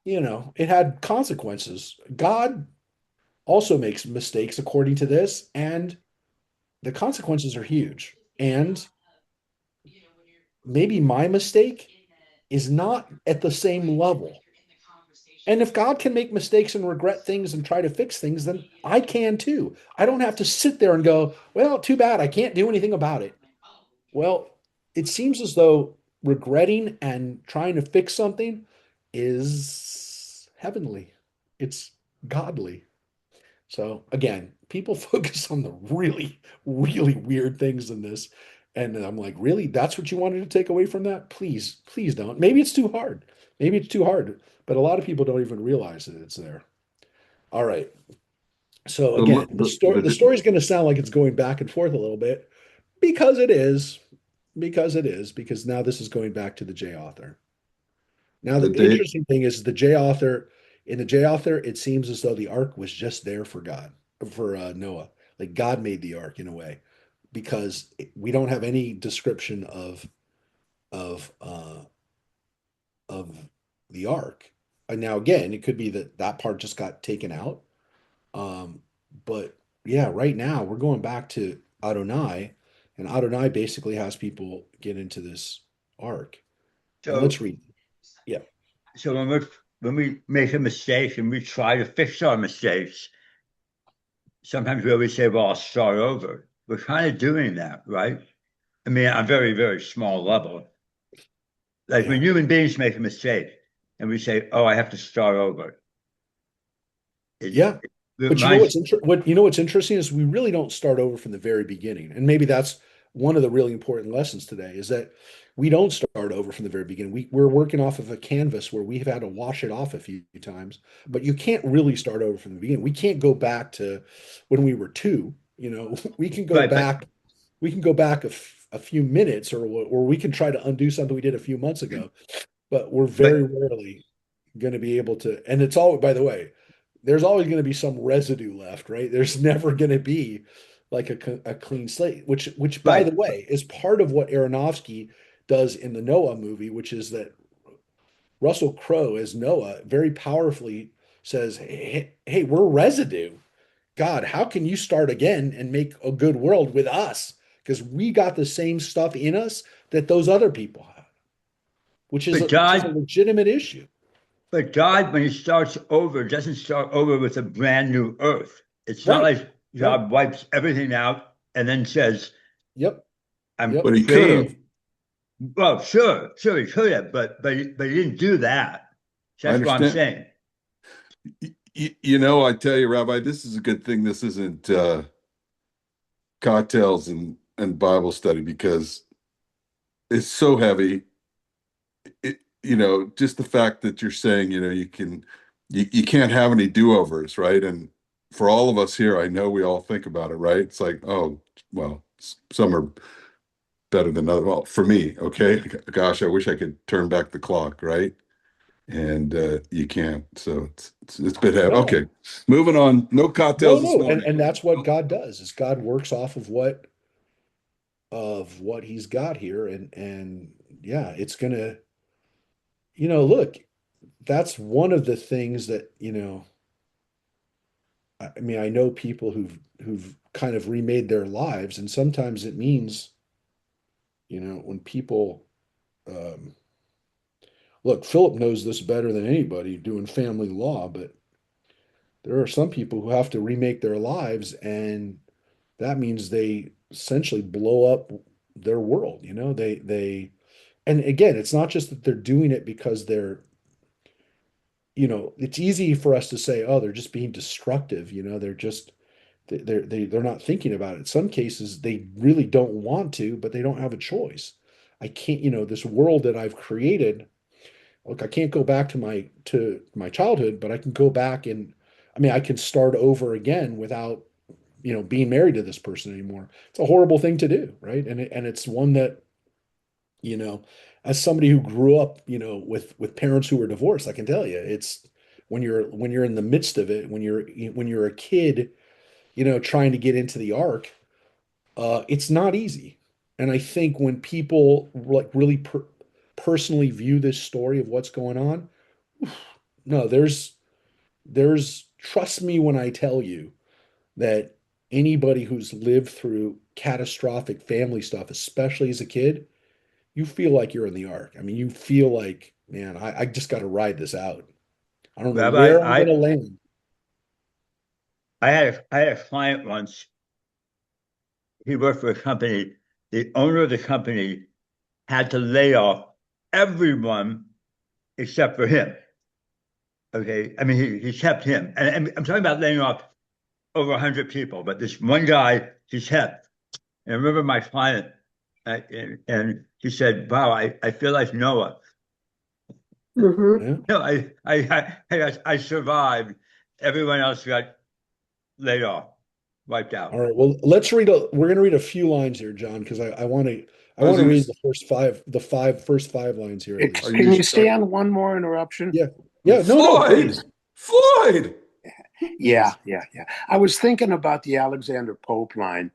it had consequences. God also makes mistakes according to this, and the consequences are huge. And maybe my mistake is not at the same level. And if God can make mistakes and regret things and try to fix things, then I can too. I don't have to sit there and go, well, too bad. I can't do anything about it. Well, it seems as though regretting and trying to fix something is heavenly, it's godly. So again, people focus on the really, really weird things in this. And I'm like, really? That's what you wanted to take away from that? Please, please don't. Maybe it's too hard. Maybe it's too hard. But a lot of people don't even realize that it's there. All right. So The again, the the story is going to sound like it's going back and forth a little bit because it is. Because now this is going back to the J author. Now, the the date interesting thing is the J author, in the J author, it seems as though the ark was just there for God, for Noah. Like God made the ark in a way, because we don't have any description of of the ark. And now again, it could be that that part just got taken out. Um, but yeah, right now we're going back to Adonai, and Adonai basically has people get into this ark. And let's so read. Yeah. so when we make a mistake and we try to fix our mistakes, sometimes we always say, "Well, I'll start over." We're kind of doing that, right? I mean, on a very, very small level. Like when Yeah. human beings make a mistake and we say, "Oh, I have to start over." Yeah. It But reminds, what's interesting is we really don't start over from the very beginning. And maybe that's one of the really important lessons today is that we don't start over from the very beginning. We're working off of a canvas where we've had to wash it off a few times, but you can't really start over from the beginning. We can't go back to when we were two, we can go right, but back, a few minutes, or we can try to undo something we did a few months ago, but we're very but rarely going to be able to. And it's all, by the way, there's always going to be some residue left, right? There's never going to be like a clean slate, which by right, the way is part of what Aronofsky does in the Noah movie, which is that Russell Crowe as Noah very powerfully says, hey, we're residue. God, how can you start again and make a good world with us? Because we got the same stuff in us that those other people have, but which is a God, legitimate issue. but God, when He starts over, doesn't start over with a brand new earth. It's not Right. like Right. God wipes everything out and then says, Yep. I'm Yep. But he could have. creating. Well, sure, he could have, but he didn't do that. I That's what I'm understand. saying. I tell you, Rabbi, this is a good thing. This isn't cocktails and Bible study because it's so heavy. Just the fact that you're saying, you can't have any do-overs, right? And for all of us here, I know we all think about it, right? It's like, oh, well, some are better than others. Well, for me, okay, gosh, I wish I could turn back the clock, right? And you can't. So it's a bit heavy. No. Okay, moving on. No No, cocktails this no. And morning. and that's what God does is God works off of what he's got here. And yeah, it's gonna, look, that's one of the things that, I mean, I know people who've kind of remade their lives, and sometimes it means, when people look, Philip knows this better than anybody doing family law, but there are some people who have to remake their lives, and that means they essentially blow up their world. And again, it's not just that they're doing it because it's easy for us to say, oh, they're just being destructive. They're just they're not thinking about it. In some cases, they really don't want to, but they don't have a choice. I can't, this world that I've created. Look, I can't go back to my childhood, but I can go back and I mean, I can start over again without, being married to this person anymore. It's a horrible thing to do, right? And it's one that, you know, as somebody who grew up, with parents who were divorced, I can tell you, it's when you're in the midst of it, when you're a kid, trying to get into the ark, it's not easy. And I think when people like really personally view this story of what's going on, no, there's trust me when I tell you that anybody who's lived through catastrophic family stuff, especially as a kid, you feel like you're in the ark. I mean, you feel like, man, I just got to ride this out. I don't know Rabbi, where I'm going to land. I had a client once. He worked for a company. The owner of the company had to lay off everyone except for him. Okay, I mean he kept him, and I'm talking about laying off over 100 people, but this one guy he kept. And I remember my client, and he said, "Wow, I feel like Noah. Hmm. Yeah. No, I survived. Everyone else got laid off, wiped All out." right. Well, we're going to read a few lines here, John, because I want to I I was want to gonna, read the first five lines here at are least. you Can you stay on one more interruption? Yeah. Yeah. No, no, Floyd? please. Floyd. Yeah, yeah, yeah. I was thinking about the Alexander Pope line,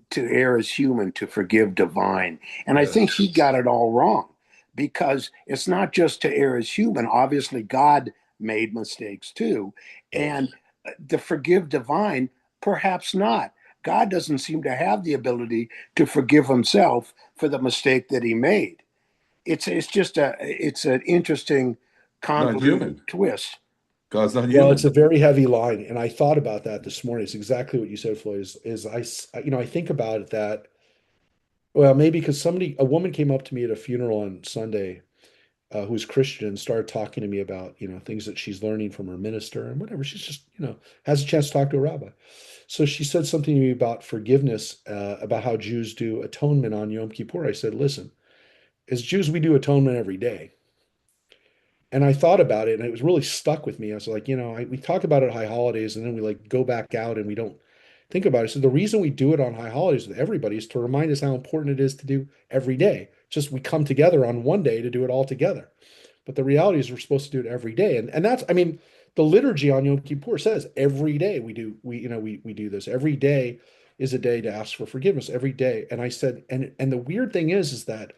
to err is human, to forgive divine. And I think Yes. he got it all wrong because it's not just to err is human. Obviously, God made mistakes too. Yes. And to forgive divine, perhaps not. God doesn't seem to have the ability to forgive himself for the mistake that he made. It's an interesting Not convoluted human. twist. God's not Well, it's human. a very heavy line, and I thought about that this morning. It's exactly what you said, Floyd. I think about it that, well, maybe because a woman came up to me at a funeral on Sunday, who's Christian, and started talking to me about, things that she's learning from her minister and whatever. She's just, has a chance to talk to a rabbi. So she said something to me about forgiveness, about how Jews do atonement on Yom Kippur. I said, listen, as Jews, we do atonement every day. And I thought about it and it was really stuck with me. I was like, we talk about it at high holidays and then we like go back out and we don't think about it. So the reason we do it on high holidays with everybody is to remind us how important it is to do every day. Just we come together on one day to do it all together. But the reality is we're supposed to do it every day. And that's, I mean, the liturgy on Yom Kippur says every day we do this. Every day is a day to ask for forgiveness every day. And I said, and the weird thing is that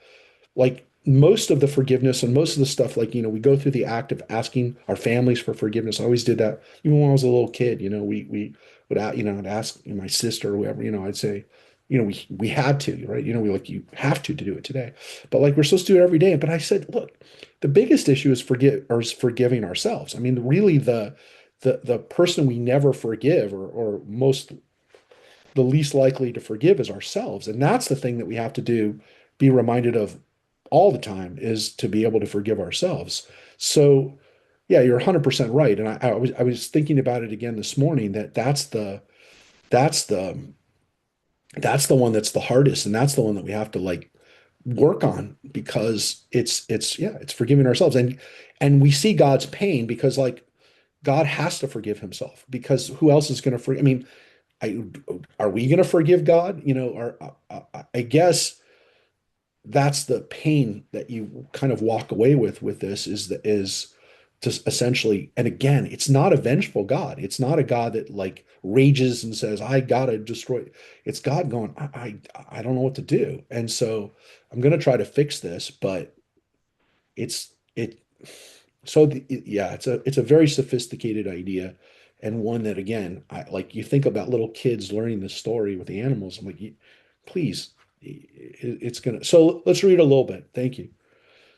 like most of the forgiveness and most of the stuff, like, we go through the act of asking our families for forgiveness. I always did that even when I was a little kid. We would I'd ask my sister or whoever, I'd say, we had to, right? We like, you have to do it today. But like we're supposed to do it every day. But I said, look, the biggest issue is forgiving ourselves. I mean, really the person we never forgive, or most the least likely to forgive, is ourselves. And that's the thing that we have to do, be reminded of all the time, is to be able to forgive ourselves. So yeah, you're 100% right. And I was thinking about it again this morning, that's the that's the one that's the hardest, and that's the one that we have to like work on, because it's forgiving ourselves. And we see God's pain, because like God has to forgive himself, because who else is going to forgive? I mean, I are we going to forgive God? Or I guess that's the pain that you kind of walk away with this, is to essentially. And again, it's not a vengeful God. It's not a God that like rages and says, I gotta destroy. It's God going, I don't know what to do. And so I'm going to try to fix this, but it's it so yeah, it's a very sophisticated idea, and one that, again, I like. You think about little kids learning this story with the animals. I'm like, please, it's gonna. So let's read a little bit. Thank you. You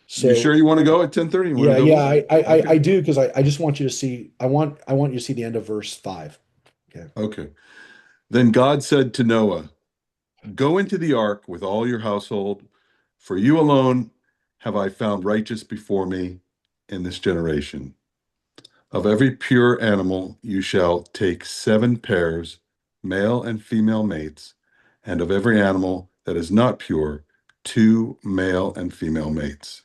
So sure you want to go at 10:30? You want to yeah, go a yeah, little bit? I Okay. do, because I just want you to see. I want you to see the end of verse 5. Okay. Okay. Then God said to Noah, go into the ark with all your household, for you alone have I found righteous before me in this generation. Of every pure animal you shall take 7 pairs, male and female mates, and of every animal that is not pure, 2 male and female mates.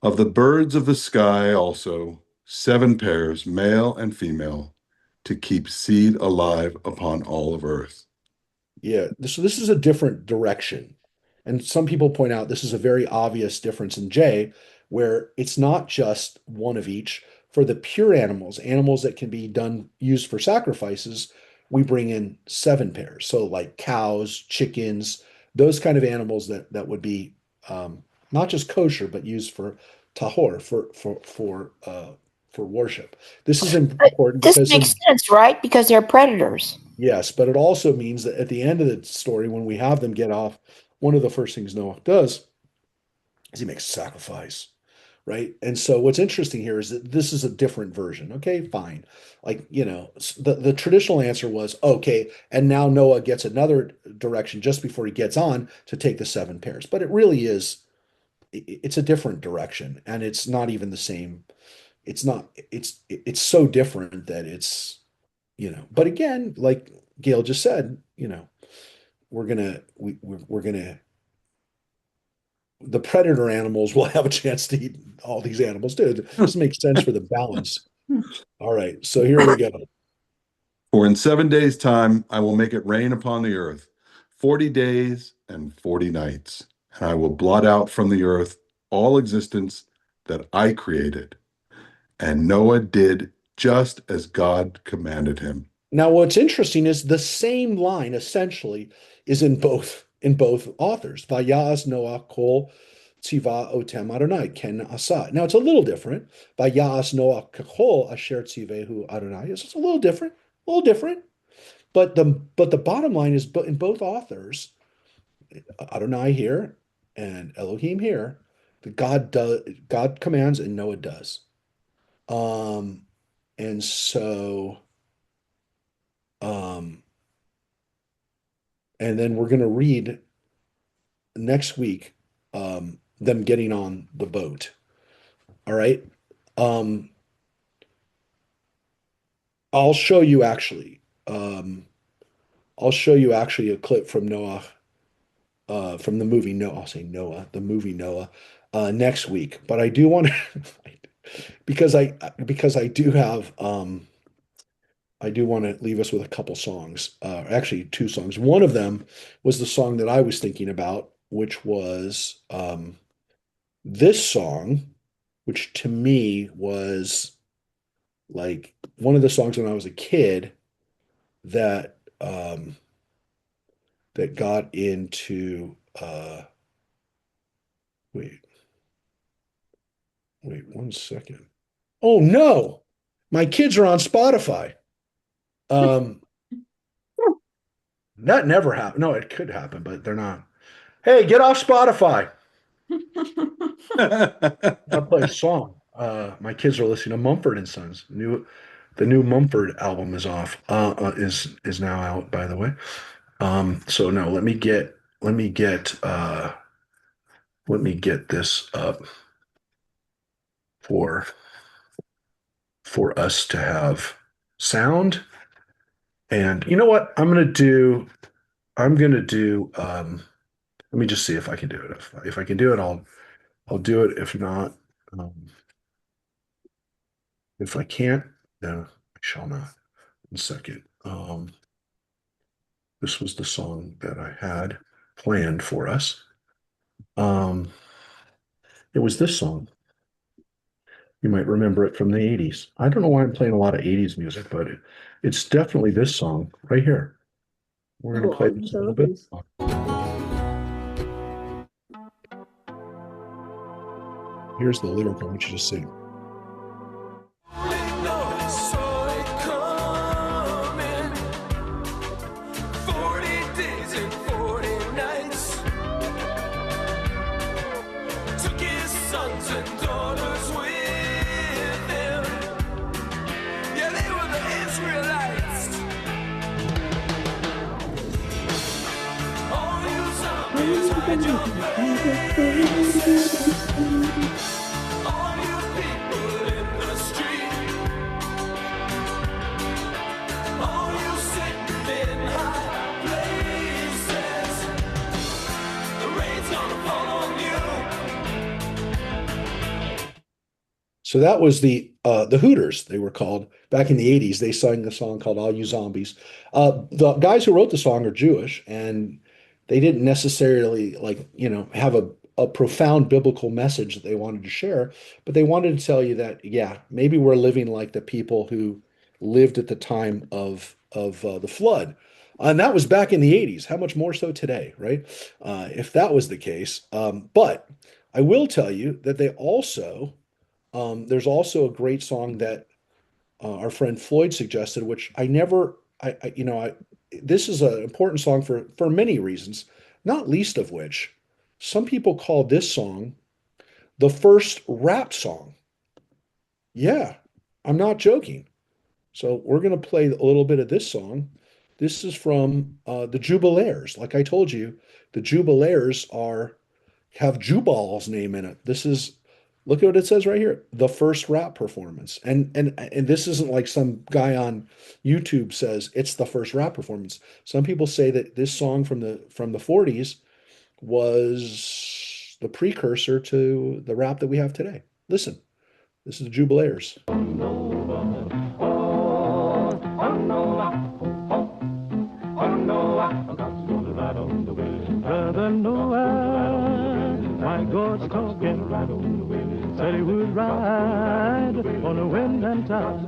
Of the birds of the sky also, 7 pairs, male and female, to keep seed alive upon all of earth. Yeah, so this is a different direction. And some people point out this is a very obvious difference in J, where it's not just one of each. For the pure animals, animals that can be used for sacrifices, we bring in 7 pairs. So like cows, chickens, those kind of animals that would be, not just kosher, but used for tahor, for worship. This is But important this because makes sense, right? Because they're predators. yes, but it also means that at the end of the story, when we have them get off, one of the first things Noah does is he makes a sacrifice, right? And so what's interesting here is that this is a different version. Okay, fine. Like, the traditional answer was, okay, and now Noah gets another direction just before he gets on to take the 7 pairs. But it really is, it's a different direction, and it's not even the same. It's not, it's so different that but again, like Gail just said, we're gonna the predator animals will have a chance to eat all these animals too. It just makes sense for the balance. All right, so here we go. For in 7 days' time I will make it rain upon the earth, 40 days and 40 nights, and I will blot out from the earth all existence that I created. And Noah did just as God commanded him. Now, what's interesting is the same line essentially is in both authors. Vayas Noah kol tziva otem Adonai ken asa. Now it's a little different. Vayas Noah kol asher tzivehu Adonai. It's a little different. But the bottom line is, but in both authors, Adonai here and Elohim here, the God commands and Noah does. Um, and so um, and then we're going to read next week, them getting on the boat. All right. Um, I'll show you actually. I'll show you actually a clip from Noah, from the movie Noah. I'll say Noah, the movie Noah, next week. But I do want to, because I do want to leave us with a couple songs. Actually, 2 songs. One of them was the song that I was thinking about, which was this song, which to me was like one of the songs when I was a kid that that got into wait, wait 1 second. Oh no, my kids are on Spotify. Um, that never happened. No, it could happen, but they're not. Hey, get off Spotify. I play a song. My kids are listening to Mumford and Sons. The new Mumford album is off. Is now out, by the way. So no, let me get let me get this up for us to have sound. And you know what? I'm gonna do let me just see if I can do it. If I can do it, I'll do it. If not, um, if I can't, no, I shall not. One second. This was the song that I had planned for us. Um, it was this song. You might remember it from the 80s. I don't know why I'm playing a lot of 80s music, but it's definitely this song right here. We're going Oh, to play all the this a little bit. zombies. Here's the lyric I want you to sing. So that was the Hooters, they were called back in the 80s. They sang the song called All You Zombies. The guys who wrote the song are Jewish, and they didn't necessarily have a profound biblical message that they wanted to share, but they wanted to tell you that, yeah, maybe we're living like the people who lived at the time of the flood. And that was back in the 80s. How much more so today, right? If that was the case. But I will tell you that there's also a great song that our friend Floyd suggested, which I never, this is an important song for many reasons, not least of which some people call this song the first rap song. Yeah, I'm not joking. So we're going to play a little bit of this song. This is from the Jubilaires. Like I told you, the Jubilaires have Jubal's name in it. Look at what it says right here, the first rap performance. And this isn't like some guy on YouTube says it's the first rap performance. Some people say that this song from the 40s was the precursor to the rap that we have today. Listen, this is the Jubilaires. Brother Noah, my God's talking, said he would ride on the wind and tide.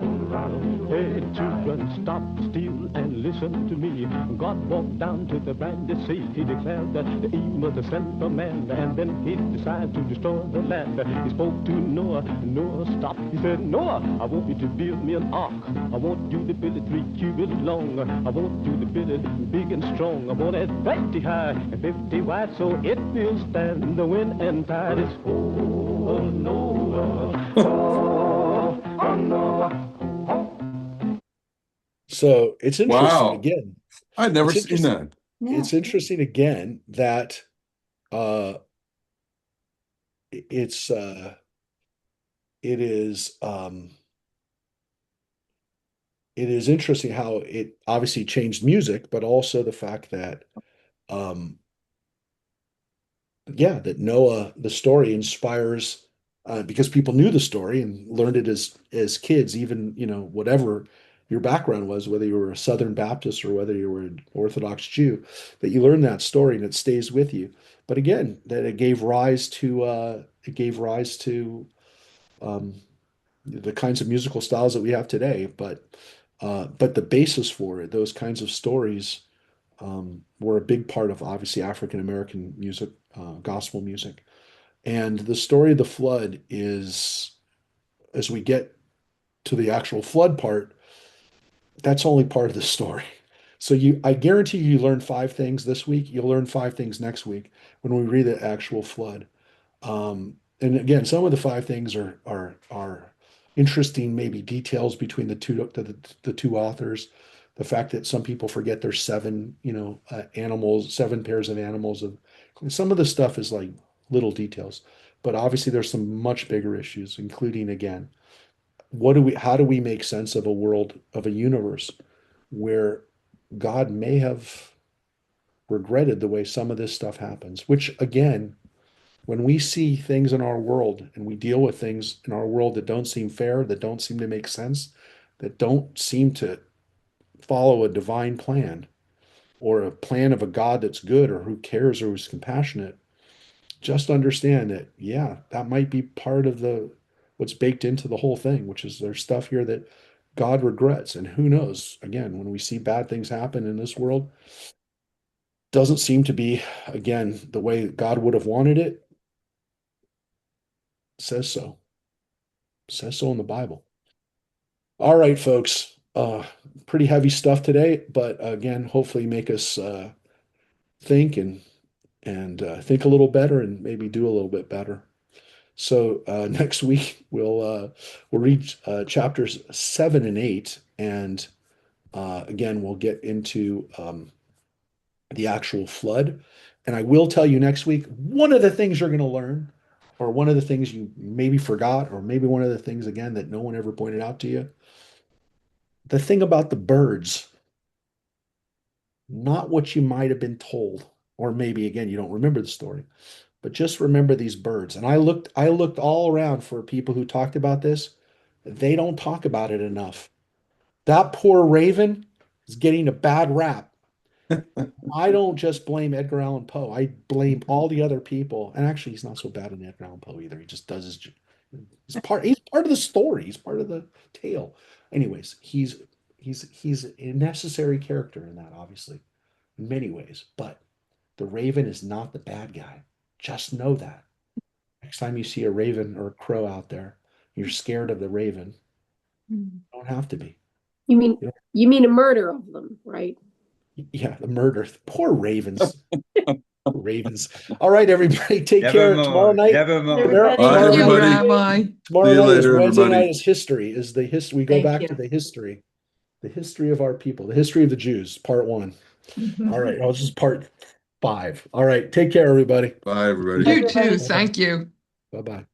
Hey, children, stop still and listen to me. God walked down to the brandy sea. He declared that the evil was sent from man, and then he decided to destroy the land. He spoke to Noah. Noah stopped. He said, Noah, I want you to build me an ark. I want you to build it 3 cubits long. I want you to build it big and strong. I want it 50 high and 50 wide, so it will stand the wind and tide. It's oh Noah, oh Noah. So it's interesting Wow. again. I'd never It's seen interesting. that. Yeah. It's interesting again that uh, it's it is it is interesting how it obviously changed music, but also the fact that um, yeah, that Noah, the story inspires because people knew the story and learned it as kids, even whatever your background was, whether you were a Southern Baptist or whether you were an Orthodox Jew, that you learn that story and it stays with you. But again, that it gave rise to um, the kinds of musical styles that we have today. But the basis for it, those kinds of stories were a big part of obviously African American music, gospel music. And the story of the flood is, as we get to the actual flood part, that's only part of the story. So I guarantee you learn 5 things this week. You'll learn 5 things next week when we read the actual flood. Um, and again, some of the five things are interesting, maybe details between the two authors. The fact that some people forget there's seven, animals, seven pairs of animals. Of some of the stuff is like little details, but obviously there's some much bigger issues, including again, how do we make sense of a world, of a universe where God may have regretted the way some of this stuff happens, which again, when we see things in our world and we deal with things in our world that don't seem fair, that don't seem to make sense, that don't seem to follow a divine plan or a plan of a God that's good or who cares or who's compassionate, just understand that, yeah, that might be part of the what's baked into the whole thing, which is there's stuff here that God regrets. And who knows, again, when we see bad things happen in this world, doesn't seem to be, again, the way God would have wanted it, says so. Says so in the Bible. All right, folks. Pretty heavy stuff today, but again, hopefully make us think and think a little better and maybe do a little bit better. So next week we'll read chapters 7 and 8, and again we'll get into the actual flood. And I will tell you next week, one of the things you're going to learn, or one of the things you maybe forgot, or maybe one of the things again that no one ever pointed out to you, the thing about the birds, not what you might have been told, or maybe again you don't remember the story, but just remember these birds. And I looked all around for people who talked about this. They don't talk about it enough. That poor raven is getting a bad rap. I don't just blame Edgar Allan Poe. I blame all the other people. And actually, he's not so bad in Edgar Allan Poe either. He just does he's part of the story. He's part of the tale. Anyways, he's a necessary character in that, obviously, in many ways. But the Raven is not the bad guy. Just know that. Next time you see a raven or a crow out there, you're scared of the raven. You don't have to be. You mean You know, you mean a murder of them, right? yeah, the murder. Poor ravens. Ravens. All right, everybody, take care. Tomorrow Nevermore, night, nevermore. tomorrow, Bye, Thank tomorrow you, night, everybody. Rabbi. tomorrow See you night is later, Wednesday everybody. night is history. Is the history we go Thank back you. to the history of our people, the history of the Jews, part one. All right, this is part 5. All right, take care, everybody. Bye, everybody. You too. Thank you. Bye bye.